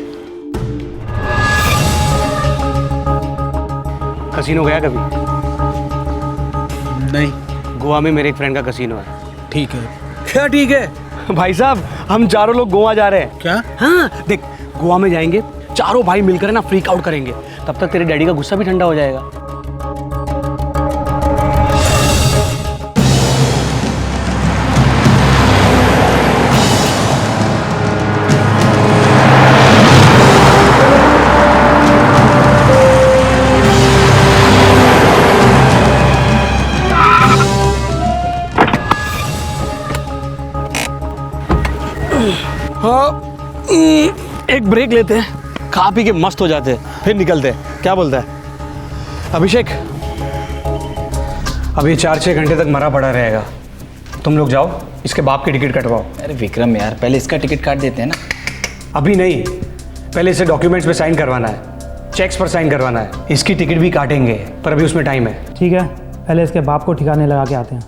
कसीनो गया कभी? नहीं। गोवा में मेरे एक फ्रेंड का कसीनो है। ठीक है। क्या ठीक है? भाई साहब, हम चारों लोग गोवा जा रहे हैं। क्या? हाँ देख, गोवा में जाएंगे, चारों भाई मिलकर ना फ्रीक आउट करेंगे। तब तक तेरे डैडी का गुस्सा भी ठंडा हो जाएगा। हाँ, एक ब्रेक लेते हैं, खा पी के मस्त हो जाते हैं, फिर निकलते हैं। क्या बोलता है अभिषेक? अब ये 4-6 घंटे तक मरा पड़ा रहेगा। तुम लोग जाओ, इसके बाप की टिकट कटवाओ। अरे विक्रम यार, पहले इसका टिकट काट देते हैं ना। अभी नहीं, पहले इसे डॉक्यूमेंट्स पे साइन करवाना है, चेक्स पर साइन करवाना है। इसकी टिकट भी काटेंगे, पर अभी उसमें टाइम है। ठीक है, पहले इसके बाप को ठिकाने लगा के आते हैं।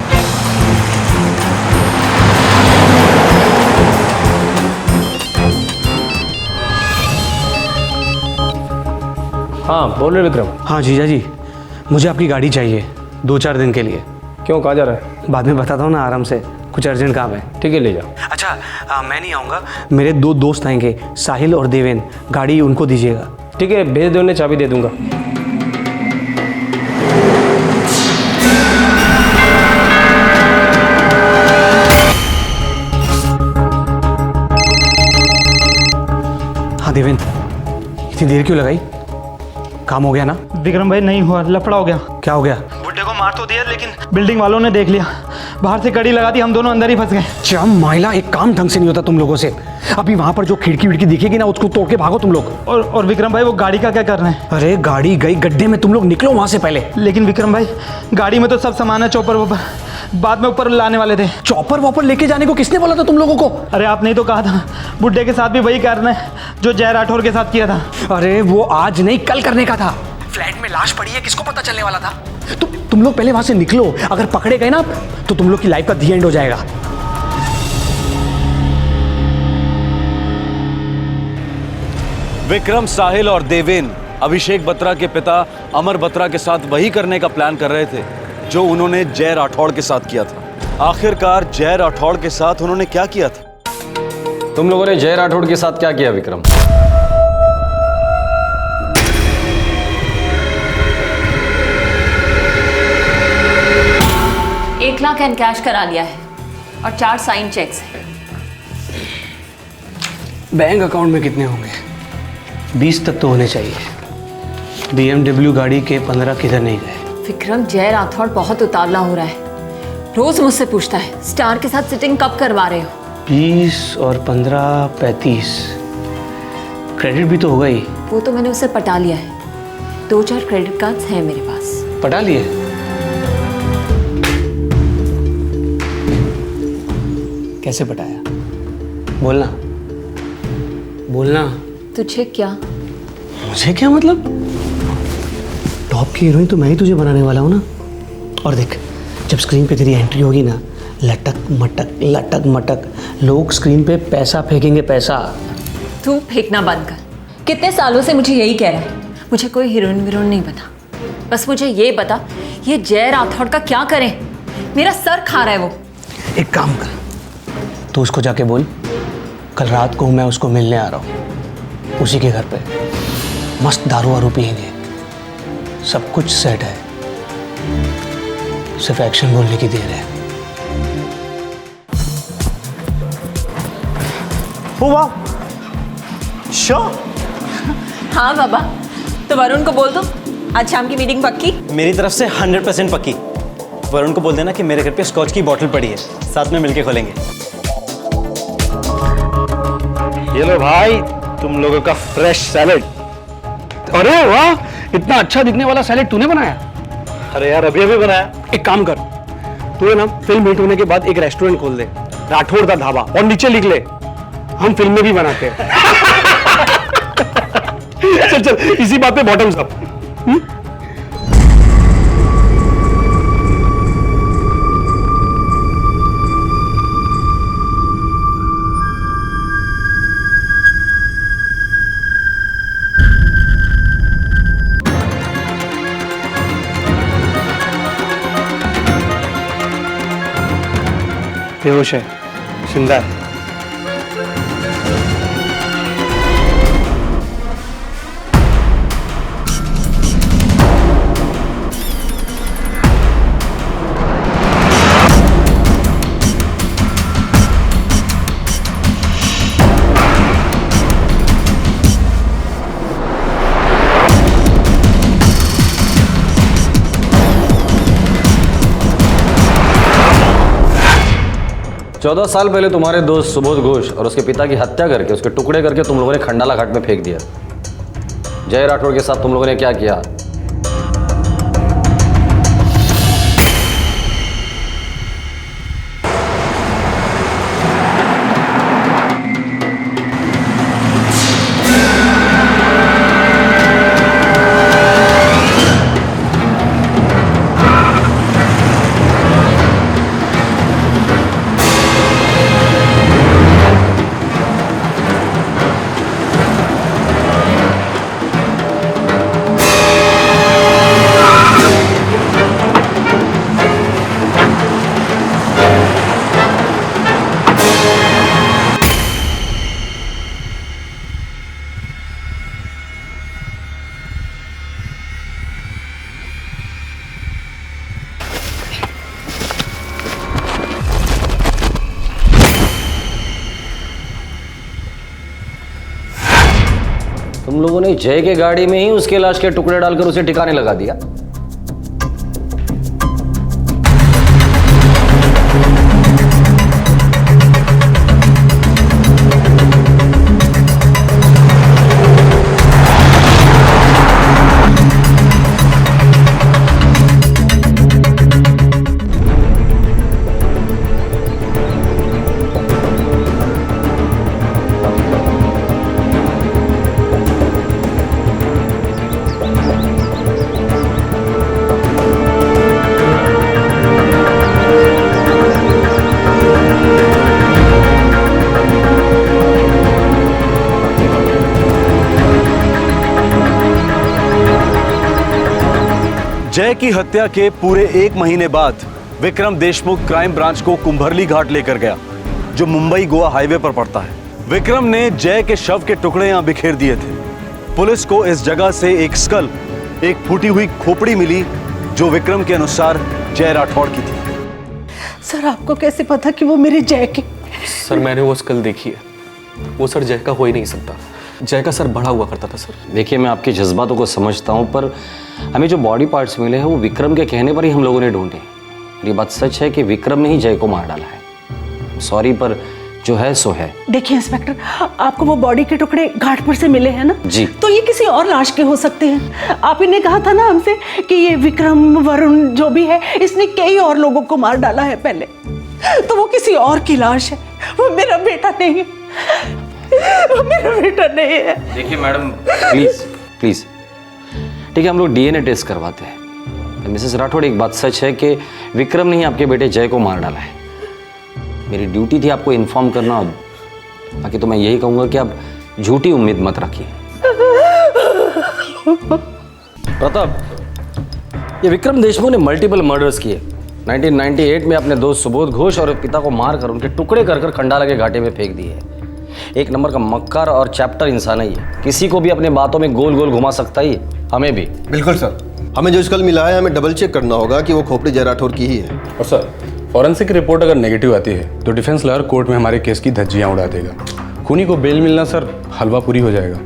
हाँ बोल रहे विक्रम। हाँ जीजा जी, मुझे आपकी गाड़ी चाहिए 2-4 दिन के लिए। क्यों, कहाँ जा रहा है? बाद में बताता हूँ ना, आराम से, कुछ अर्जेंट काम है। ठीक है, ले जाओ। अच्छा मैं नहीं आऊँगा, मेरे 2 दोस्त आएंगे, साहिल और देवेन। गाड़ी उनको दीजिएगा। ठीक है, भेज दो, उन्हें चाबी दे दूंगा। हाँ देवेन, इतनी देर क्यों लगाई? काम हो गया ना? विक्रम भाई नहीं हुआ, लफड़ा हो गया। क्या हो गया? बुड्ढे को मार तो दिया, लेकिन बिल्डिंग वालों ने देख लिया, बाहर से कड़ी लगा दी, हम दोनों अंदर ही फंस गए। चम माइला, एक काम ढंग से नहीं होता तुम लोगों से। अभी वहां पर जो खिड़की विड़की दिखेगी ना, उसको तोड़ के भागो तुम लोग। और विक्रम भाई, वो गाड़ी का क्या कर रहे हैं? अरे गाड़ी गई गड्ढे में, तुम लोग निकलो वहां से पहले। लेकिन विक्रम भाई, गाड़ी में तो सब सामान है, चॉपर वॉपर बाद में ऊपर लाने वाले थे। चॉपर वॉपर लेके जाने को किसने बोला था तुम लोगों को? अरे आपने ही तो कहा था, बुड्ढे के साथ भी वही कारण है जो जय राठौर के साथ किया था। अरे वो आज नहीं कल करने का था। फ्लैट में लाश पड़ी है, किसको पता चलने वाला था? तुम लोग पहले वहां से निकलो, अगर पकड़े गए ना तो तुम लोग की लाइफ का दी एंड हो जाएगा। विक्रम, साहिल और देवेन अभिषेक बत्रा के पिता अमर बत्रा के साथ वही करने का प्लान कर रहे थे जो उन्होंने जय राठौड़ के साथ किया था। आखिरकार जय राठौड़ के साथ उन्होंने क्या किया था? तुम लोगों ने जय राठौड़ के साथ क्या किया विक्रम? 1 लाख एंड कैश करा लिया है और 4 साइन चेक्स हैं। बैंक अकाउंट में कितने होंगे? 20 तक तो होने चाहिए। BMW गाड़ी के 15 किधर नहीं गए? विक्रम, जय राठौड़ बहुत उतावला हो रहा है, रोज मुझसे पूछता है स्टार के साथ सिटिंग कब करवा रहे हो। 20 और 15 35, क्रेडिट भी तो होगा ही। वो तो मैंने उसे पटा लिया है, 2-4 क्रेडिट कार्ड्स हैं मेरे पास। पटा लिए? कैसे पटाया? बोलना बोलना। तुझे क्या? मुझे क्या मतलब? टॉप की हीरोइन तो मैं ही तुझे बनाने वाला हूँ ना। और देख, जब स्क्रीन पे तेरी एंट्री होगी ना, लटक मटक लोग स्क्रीन पे पैसा फेंकेंगे, पैसा। तू फेंकना बंद कर। कितने सालों से मुझे यही कह रहा है, मुझे कोई हीरोइन वीरोइन नहीं पता, बस मुझे ये बता ये जय राठौड़ का क्या करें, मेरा सर खा रहा है वो। एक काम कर, तू उसको जाके बोल कल रात को मैं उसको मिलने आ रहा हूँ, उसी के घर पे मस्त दारू वारू पियेंगे, सब कुछ सेट है, सिर्फ एक्शन बोलने की देर है। हुआ हाँ बाबा, तो वरुण को बोल दो आज शाम की मीटिंग पक्की। मेरी तरफ से 100% पक्की। वरुण को बोल देना कि मेरे घर पे स्कॉच की बोतल पड़ी है, साथ में मिलके खोलेंगे। ये लो भाई तुम लोगों का फ्रेश सैलेड। अरे वाह, इतना अच्छा दिखने वाला सैलेड तूने बनाया? अरे यार अभी अभी बनाया। एक काम कर, तू ना फिल्म हिट होने के बाद एक रेस्टोरेंट खोल दे, राठौड़ दा ढाबा, और नीचे लिख ले हम फिल्में भी बनाते हैं। चल चल, इसी बात पे बॉटम्स अप। बेहोश है, जिंदा है। चौदह साल पहले तुम्हारे दोस्त सुबोध घोष और उसके पिता की हत्या करके उसके टुकड़े करके तुम लोगों ने खंडाला घाट में फेंक दिया। जय राठौड़ के साथ तुम लोगों ने क्या किया? तुम लोगों ने जय के गाड़ी में ही उसके लाश के टुकड़े डालकर उसे ठिकाने लगा दिया। जय की हत्या के पूरे 1 महीने बाद विक्रम देशमुख क्राइम ब्रांच को कुंभरली घाट लेकर गया, जो मुंबई गोवा हाईवे पर पड़ता है। विक्रम ने जय के शव के टुकड़े यहां बिखेर दिए थे। पुलिस को इस जगह से एक स्कल, एक फूटी हुई खोपड़ी मिली, जो विक्रम के अनुसार जय राठौड़ की थी। सर आपको कैसे पता कि वो मेरे जय के? सर मैंने वो स्कल देखी है, वो सर जय का हो ही नहीं सकता। जय का सर बड़ा हुआ करता था सर। देखिए मैं आपके जज्बातों को समझता हूं, पर हमें जो बॉडी पार्ट्स मिले हैं वो विक्रम के कहने पर ही हम लोगों ने ढूंढे। ये बात सच है कि विक्रम ने ही जय को मार डाला है। सॉरी, पर जो है सो है। देखिए इंस्पेक्टर, आपको वो बॉडी के टुकड़े घाट पर से मिले हैं ना जी, तो ये किसी और लाश के हो सकते हैं। आप ही ने कहा था ना हमसे कि ये विक्रम वरुण जो भी है इसने कई और लोगों को मार डाला है पहले, तो वो किसी और की लाश है, वो मेरा बेटा नहीं है, वो मेरा बेटा नहीं है। देखिए मैडम प्लीज प्लीज, ठीक है हम लोग डीएनए टेस्ट करवाते हैं। मिसेस राठौड़, एक बात सच है कि विक्रम ने ही आपके बेटे जय को मार डाला है। मेरी ड्यूटी थी आपको इन्फॉर्म करना, बाकी तो मैं यही कहूंगा कि आप झूठी उम्मीद मत रखिए। प्रताप, ये विक्रम देशमुख ने मल्टीपल मर्डर्स किए, 1998 में अपने दोस्त सुबोध घोष और पिता को मारकर उनके टुकड़े कर कर खंडाला के घाटे में फेंक दिए है। एक नंबर का मक्कार और चैप्टर इंसान है ये। किसी को भी अपने बातों में गोल गोल घुमा सकता है, हमें भी। बिल्कुल सर, हमें जो स्कल मिला है हमें डबल चेक करना होगा कि वो खोपड़ी जय राठौर की ही है। और सर, फॉरेंसिक रिपोर्ट अगर नेगेटिव आती है तो डिफेंस लॉयर कोर्ट में हमारे केस की धज्जियां उड़ा देगा। खूनी को बेल मिलना सर हलवा पूरी हो जाएगा।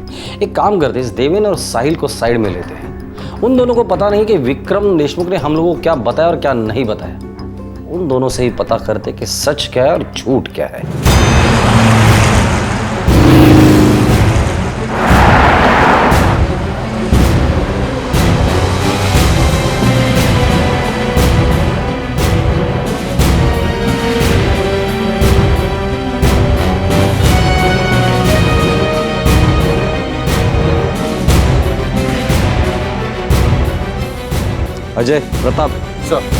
एक काम करते हैं, इस देवेन और साहिल को साइड में लेते हैं। उन दोनों को पता नहीं कि विक्रम देशमुख ने हम लोगों को क्या बताया और क्या नहीं बताया। उन दोनों से ही पता करते कि सच क्या है और झूठ क्या है। अजय, प्रताप सर।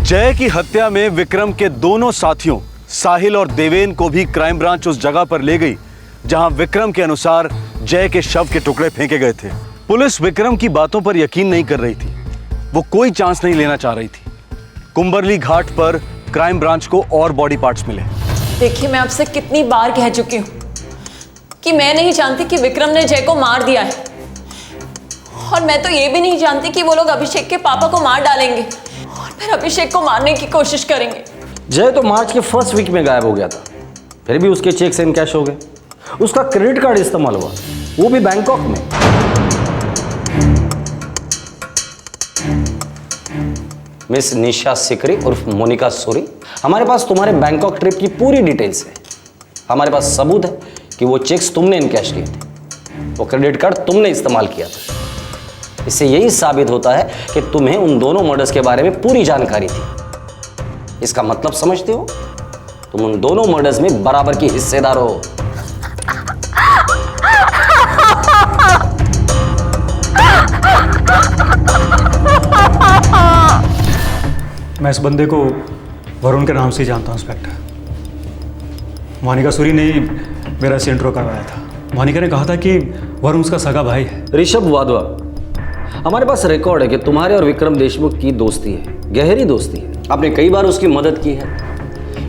जय की हत्या में विक्रम के दोनों साथियों साहिल और देवेन को भी क्राइम ब्रांच उस जगह पर ले गई जहां विक्रम के अनुसार जय के शव के टुकड़े फेंके गए थे। पुलिस विक्रम की बातों पर यकीन नहीं कर रही थी, वो कोई चांस नहीं लेना चाह रही थी। कुंबरली घाट पर क्राइम ब्रांच को और बॉडी पार्ट्स मिले। देखिए, मैं आपसे कितनी बार कह चुकी हूँ कि मैं नहीं जानती कि विक्रम ने जय को मार दिया है, और मैं तो ये भी नहीं जानती कि वो लोग अभिषेक के पापा को मार डालेंगे और फिर अभिषेक को मारने की कोशिश करेंगे। जय तो मार्च के फर्स्ट वीक में गायब हो गया था, फिर भी उसके चेक्स इन कैश हो गए। उसका क्रेडिट कार्ड इस्तेमाल हुआ, वो भी बैंकॉक में। मिस निशा सिकरी उर्फ मोनिका सूरी, हमारे पास तुम्हारे बैंकॉक ट्रिप की पूरी डिटेल्स है। हमारे पास सबूत है कि वो चेक्स तुमने इनकैश किए थे, वो क्रेडिट कार्ड तुमने इस्तेमाल किया था। इससे यही साबित होता है कि तुम्हें उन दोनों मर्डर्स के बारे में पूरी जानकारी थी। इसका मतलब समझते हो? तुम उन दोनों मर्डर्स में बराबर की हिस्सेदार हो। मैं इस बंदे को वरुण के नाम से ही जानता हूं इंस्पेक्टर। मोनिका सूरी ने मेरा से इंट्रो करवाया था। मोनिका ने कहा था कि वरुण उसका सगा भाई है। ऋषभ वाधवा, हमारे पास रिकॉर्ड है कि तुम्हारे और विक्रम देशमुख की दोस्ती है, गहरी दोस्ती है। आपने कई बार उसकी मदद की है,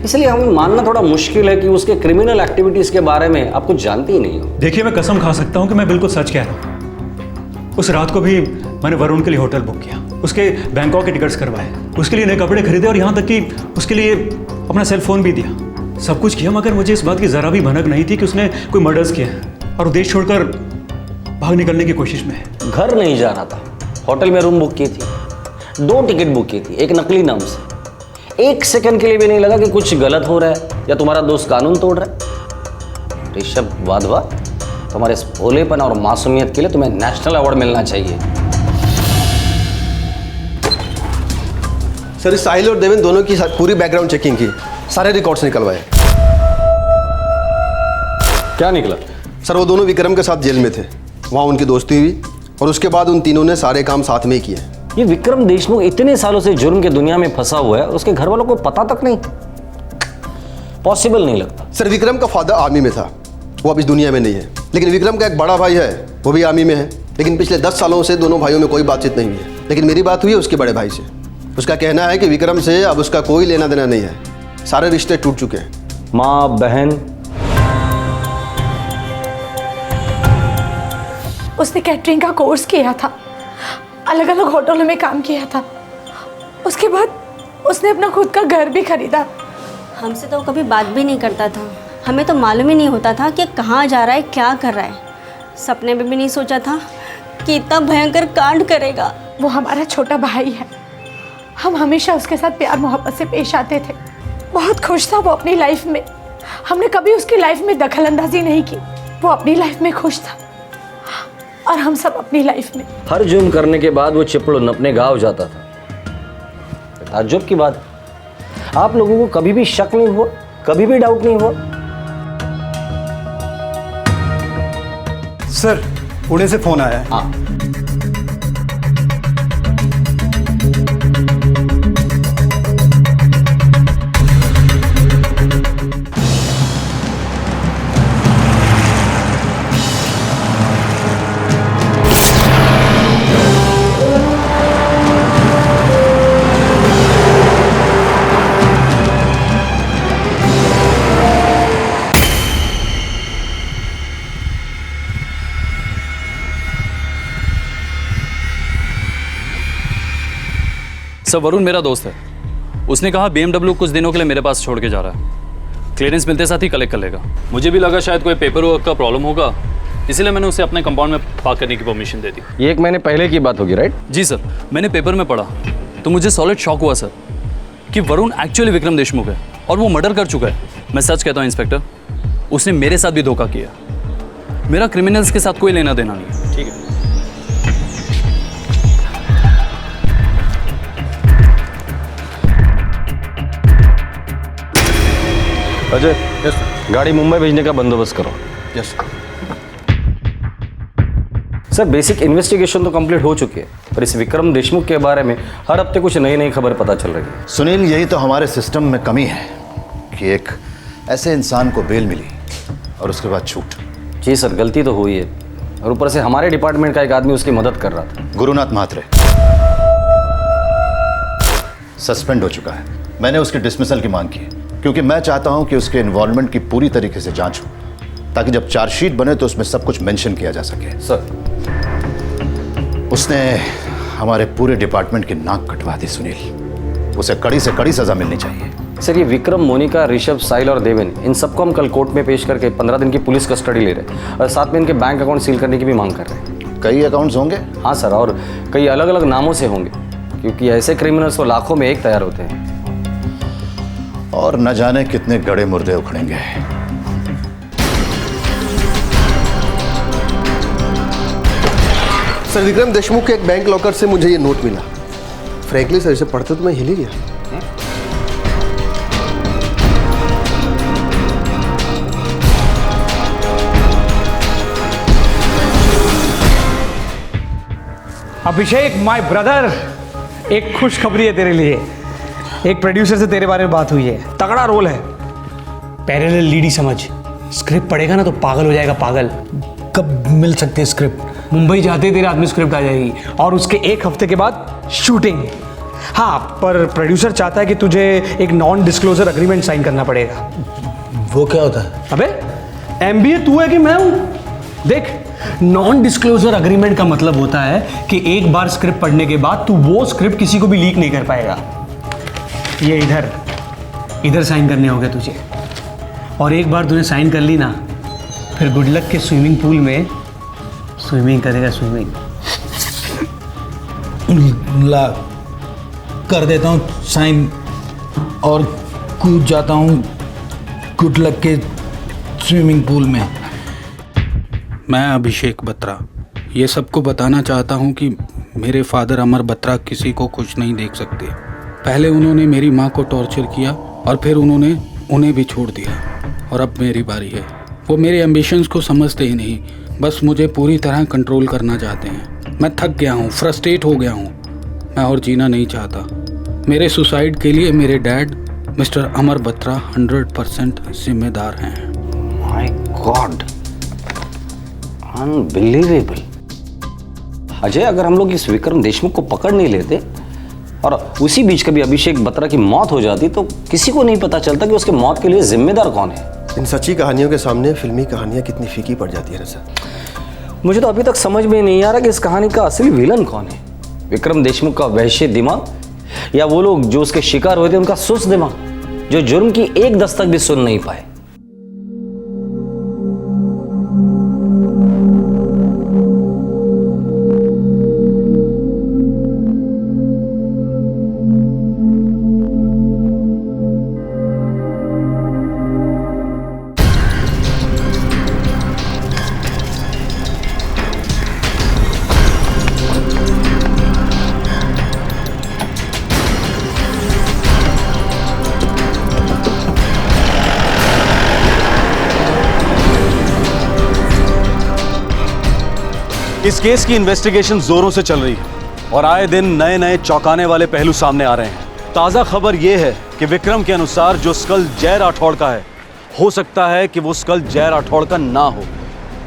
इसलिए हमें मानना थोड़ा मुश्किल है कि उसके क्रिमिनल एक्टिविटीज के बारे में आप कुछ जानती ही नहीं हो। देखिए, मैं कसम खा सकता हूं कि मैं बिल्कुल सच कह रहा हूं। उस रात को भी मैंने वरुण के लिए होटल बुक किया, उसके बैंकॉक के टिकट्स करवाए, उसके लिए नए कपड़े खरीदे और यहाँ तक कि उसके लिए अपना सेल फोन भी दिया। सब कुछ किया, मगर मुझे इस बात की जरा भी भनक नहीं थी कि उसने कोई मर्डर्स किया और देश छोड़कर भाग निकलने की कोशिश में है। घर नहीं जा रहा था, होटल में रूम बुक की थी, 2 टिकट बुक की थी, एक नकली नाम से। 1 सेकंड के लिए भी नहीं लगा कि कुछ गलत हो रहा है या तुम्हारा दोस्त कानून तोड़ रहा है। ऋषभ वाधवा, तुम्हारे इस भोलेपन और मासूमियत के लिए तुम्हें नेशनल अवार्ड मिलना चाहिए। सर, इस साहिल और देवेन दोनों की पूरी बैकग्राउंड चेकिंग की, सारे रिकॉर्ड्स निकलवाए। क्या निकला? सर, वो दोनों विक्रम के साथ जेल में थे, वहाँ उनकी दोस्ती हुई और उसके बाद उन तीनों ने सारे काम साथ में ही किए। ये विक्रम देशमुख इतने सालों से जुर्म की दुनिया में फंसा हुआ है, उसके घर वालों को पता तक नहीं? पॉसिबल नहीं लगता। सर, विक्रम का फादर आर्मी में था, वो अब इस दुनिया में नहीं है। लेकिन विक्रम का एक बड़ा भाई है, वो भी आर्मी में है। लेकिन पिछले 10 सालों से दोनों भाइयों में कोई बातचीत नहीं हुई है। लेकिन मेरी बात हुई है उसके बड़े भाई से। उसका कहना है कि विक्रम से अब उसका कोई लेना देना नहीं है, सारे रिश्ते टूट चुके हैं। माँ, बहन? उसने कैटरिंग का कोर्स किया था, अलग अलग होटलों में काम किया था। उसके बाद उसने अपना खुद का घर भी खरीदा। हमसे तो कभी बात भी नहीं करता था, हमें तो मालूम ही नहीं होता था कि कहाँ जा रहा है, क्या कर रहा है। सपने में भी नहीं सोचा था कि इतना भयंकर कांड करेगा। वो हमारा छोटा भाई है, हम हमेशा उसके साथ प्यार मोहब्बत से पेश आते थे। बहुत खुश था वो अपनी लाइफ में, हमने कभी उसकी लाइफ में दखल अंदाजी नहीं की। वो अपनी लाइफ में खुश था और हम सब अपनी लाइफ में। हर जुर्म करने के बाद वो चिपळून अपने गांव जाता था। ताज्जुब की बात, आप लोगों को कभी भी शक नहीं हुआ, कभी भी डाउट नहीं हुआ? सर, पुणे से फोन आया है। हाँ। सर, वरुण मेरा दोस्त है। उसने कहा BMW कुछ दिनों के लिए मेरे पास छोड़ के जा रहा है। क्लियरेंस मिलते साथ ही कलेक्ट कर लेगा। मुझे भी लगा शायद कोई पेपर वर्क का प्रॉब्लम होगा, इसीलिए मैंने उसे अपने कंपाउंड में पार्क करने की परमिशन दे दी। ये 1 महीने पहले की बात होगी, राइट? जी सर, मैंने पेपर में पढ़ा तो मुझे सॉलिड शॉक हुआ सर कि वरुण एक्चुअली विक्रम देशमुख है और वो मर्डर कर चुका है। मैं सच कहता हूँ इंस्पेक्टर, उसने मेरे साथ भी धोखा किया। मेरा क्रिमिनल्स के साथ कोई लेना देना नहीं। ठीक है। अजय, गाड़ी मुंबई भेजने का बंदोबस्त करो। यस सर, बेसिक इन्वेस्टिगेशन तो कंप्लीट हो चुकी है, पर इस विक्रम देशमुख के बारे में हर हफ्ते कुछ नई नई खबर पता चल रही है। सुनील, यही तो हमारे सिस्टम में कमी है कि एक ऐसे इंसान को बेल मिली और उसके बाद छूट। जी सर, गलती तो हुई है, और ऊपर से हमारे डिपार्टमेंट का एक आदमी उसकी मदद कर रहा था। गुरुनाथ म्हात्रे सस्पेंड हो चुका है। मैंने उसकी डिसमिसल की मांग की है, क्योंकि मैं चाहता हूं कि उसके इन्वॉल्वमेंट की पूरी तरीके से जांच हो, ताकि जब चार्जशीट बने तो उसमें सब कुछ मेंशन किया जा सके। सर, उसने हमारे पूरे डिपार्टमेंट की नाक कटवा दी सुनील। उसे कड़ी से कड़ी सजा मिलनी चाहिए। सर, ये विक्रम, मोनिका, ऋषभ, साहिल और देवेन, इन सबको हम कल कोर्ट में पेश करके 15 दिन की पुलिस कस्टडी ले रहे हैं, और साथ में इनके बैंक अकाउंट सील करने की भी मांग कर रहे हैं। कई अकाउंट्स होंगे? हाँ सर, और कई अलग अलग नामों से होंगे, क्योंकि ऐसे क्रिमिनल्स तो लाखों में एक तैयार होते हैं। और न जाने कितने गड़े मुर्दे उखड़ेंगे। सर, विक्रम देशमुख के एक बैंक लॉकर से मुझे ये नोट मिला। फ्रैंकली सर, इसे पढ़ते तो मैं हिल ही गया। अभिषेक माय ब्रदर, एक खुशखबरी है तेरे लिए। एक प्रोड्यूसर से तेरे बारे में बात हुई है। तगड़ा रोल है, पैरेलल लीड ही समझ। स्क्रिप्ट पढ़ेगा ना तो पागल हो जाएगा, पागल। कब मिल सकती है स्क्रिप्ट? मुंबई जाते ही तेरे हाथ में स्क्रिप्ट आ जाएगी, और उसके 1 हफ्ते के बाद शूटिंग। हाँ, पर प्रोड्यूसर चाहता है कि तुझे एक नॉन डिस्क्लोजर अग्रीमेंट साइन करना पड़ेगा। वो क्या होता है? अबे MBA तू है कि मैं हूँ? देख, नॉन डिस्क्लोजर अग्रीमेंट का मतलब होता है कि एक बार स्क्रिप्ट पढ़ने के बाद तू वो स्क्रिप्ट किसी को भी लीक नहीं कर पाएगा। ये इधर साइन करने होंगे तुझे, और एक बार तूने साइन कर ली ना, फिर गुड लक के स्विमिंग पूल में स्विमिंग करेगा, स्विमिंग। ला कर देता हूँ साइन और कूद जाता हूँ गुड लक के स्विमिंग पूल में। मैं अभिषेक बत्रा ये सबको बताना चाहता हूँ कि मेरे फादर अमर बत्रा किसी को खुश नहीं देख सकते। पहले उन्होंने मेरी माँ को टॉर्चर किया और फिर उन्होंने उन्हें भी छोड़ दिया, और अब मेरी बारी है। वो मेरे एम्बिशंस को समझते ही नहीं, बस मुझे पूरी तरह कंट्रोल करना चाहते हैं। मैं थक गया हूँ, फ्रस्ट्रेट हो गया हूँ। मैं और जीना नहीं चाहता। मेरे सुसाइड के लिए मेरे डैड मिस्टर अमर बत्रा 100% जिम्मेदार हैं। My God, unbelievable. अजय, अगर हम लोग इस विक्रम देशमुख को पकड़ नहीं लेते और उसी बीच कभी अभिषेक बत्रा की मौत हो जाती, तो किसी को नहीं पता चलता कि उसके मौत के लिए जिम्मेदार कौन है। इन सच्ची कहानियों के सामने फिल्मी कहानियां कितनी फीकी पड़ जाती है रसा। मुझे तो अभी तक समझ में नहीं आ रहा कि इस कहानी का असली विलन कौन है। विक्रम देशमुख का वहशी दिमाग, या वो लोग जो उसके शिकार हुए थे उनका सुस्त दिमाग, जो जुर्म की एक दस्तक भी सुन नहीं पाए। इस केस की इन्वेस्टिगेशन जोरों से चल रही है और आए दिन नए नए चौंकाने वाले पहलू सामने आ रहे हैं। ताज़ा खबर यह है कि विक्रम के अनुसार जो स्कल जय राठौड़ का है, हो सकता है कि वो स्कल जय राठौड़ का ना हो।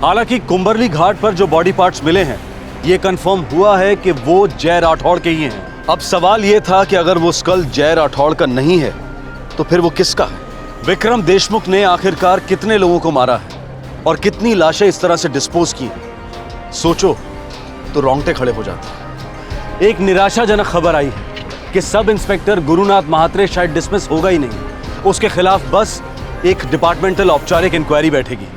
हालांकि कुंबरली घाट पर जो बॉडी पार्ट्स मिले हैं, ये कंफर्म हुआ है कि वो जय राठौड़ के ही हैं। अब सवाल ये था कि अगर वो स्कल जय राठौड़ का नहीं है तो फिर वो किसका है? विक्रम देशमुख ने आखिरकार कितने लोगों को मारा है और कितनी लाशें इस तरह से डिस्पोज की? सोचो तो रोंगटे खड़े हो जाते। एक निराशाजनक खबर आई है कि सब इंस्पेक्टर गुरुनाथ महात्रे शायद डिसमिस होगा ही नहीं। उसके खिलाफ बस एक डिपार्टमेंटल औपचारिक इंक्वायरी बैठेगी।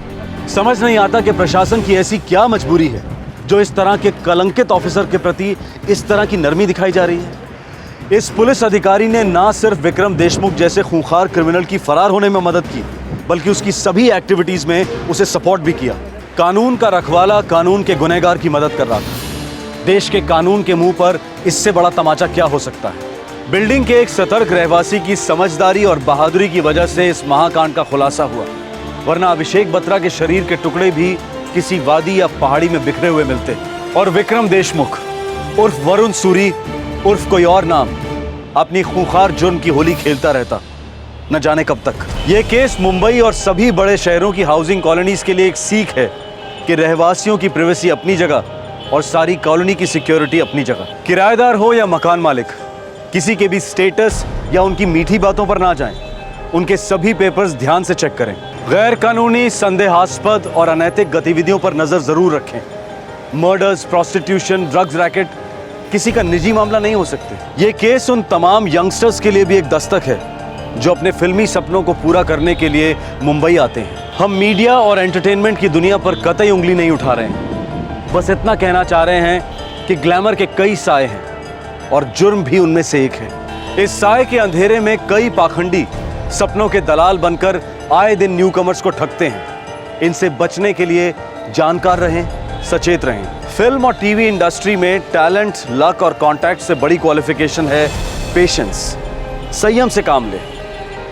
समझ नहीं आता कि प्रशासन की ऐसी क्या मजबूरी है जो इस तरह के कलंकित ऑफिसर के प्रति इस तरह की नरमी दिखाई जा रही है। इस पुलिस अधिकारी ने ना सिर्फ विक्रम देशमुख जैसे खूंखार क्रिमिनल की फरार होने में मदद की, बल्कि उसकी सभी एक्टिविटीज में उसे सपोर्ट भी किया। कानून का रखवाला कानून के गुनहगार की मदद कर रहा था। देश के कानून के मुंह पर इससे बड़ा तमाचा क्या हो सकता है? बिल्डिंग के एक सतर्क रहवासी की समझदारी और बहादुरी की वजह से इस महाकांड का खुलासा हुआ, वरना अभिषेक बत्रा के शरीर के टुकड़े भी किसी वादी या पहाड़ी में बिखरे हुए मिलते और विक्रम देशमुख उर्फ वरुण सूरी उर्फ कोई और नाम अपनी खूंखार जुर्म की होली खेलता रहता, न जाने कब तक। यह केस मुंबई और सभी बड़े शहरों की हाउसिंग कॉलोनीज के लिए एक सीख है कि रहवासियों की प्राइवेसी अपनी जगह और सारी कॉलोनी की सिक्योरिटी अपनी जगह। किराएदार हो या मकान मालिक, किसी के भी स्टेटस या उनकी मीठी बातों पर ना जाएं। उनके सभी पेपर्स ध्यान से चेक करें। गैर कानूनी, संदेहास्पद और अनैतिक गतिविधियों पर नजर जरूर रखें। मर्डर्स, प्रोस्टिट्यूशन, ड्रग्स रैकेट किसी का निजी मामला नहीं हो सकते। ये केस उन तमाम यंगस्टर्स के लिए भी एक दस्तक है जो अपने फिल्मी सपनों को पूरा करने के लिए मुंबई आते हैं। हम मीडिया और एंटरटेनमेंट की दुनिया पर कतई उंगली नहीं उठा रहे हैं, बस इतना कहना चाह रहे हैं कि ग्लैमर के कई साए हैं और जुर्म भी उनमें से एक है। इस साए के अंधेरे में कई पाखंडी सपनों के दलाल बनकर आए दिन न्यूकमर्स को ठगते हैं। इनसे बचने के लिए जानकार रहें, सचेत रहें। फिल्म और टीवी इंडस्ट्री में टैलेंट, लक और कॉन्टैक्ट से बड़ी क्वालिफिकेशन है पेशेंस। संयम से काम ले।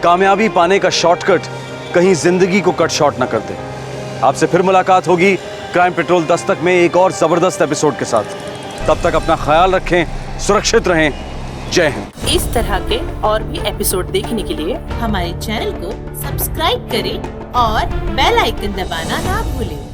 कामयाबी पाने का शॉर्टकट कहीं जिंदगी को कट शॉर्ट ना कर दे। आपसे फिर मुलाकात होगी क्राइम पेट्रोल दस्तक में एक और जबरदस्त एपिसोड के साथ। तब तक अपना ख्याल रखें, सुरक्षित रहें। जय हिंद। इस तरह के और भी एपिसोड देखने के लिए हमारे चैनल को सब्सक्राइब करें और बेल आइकन दबाना ना भूलें।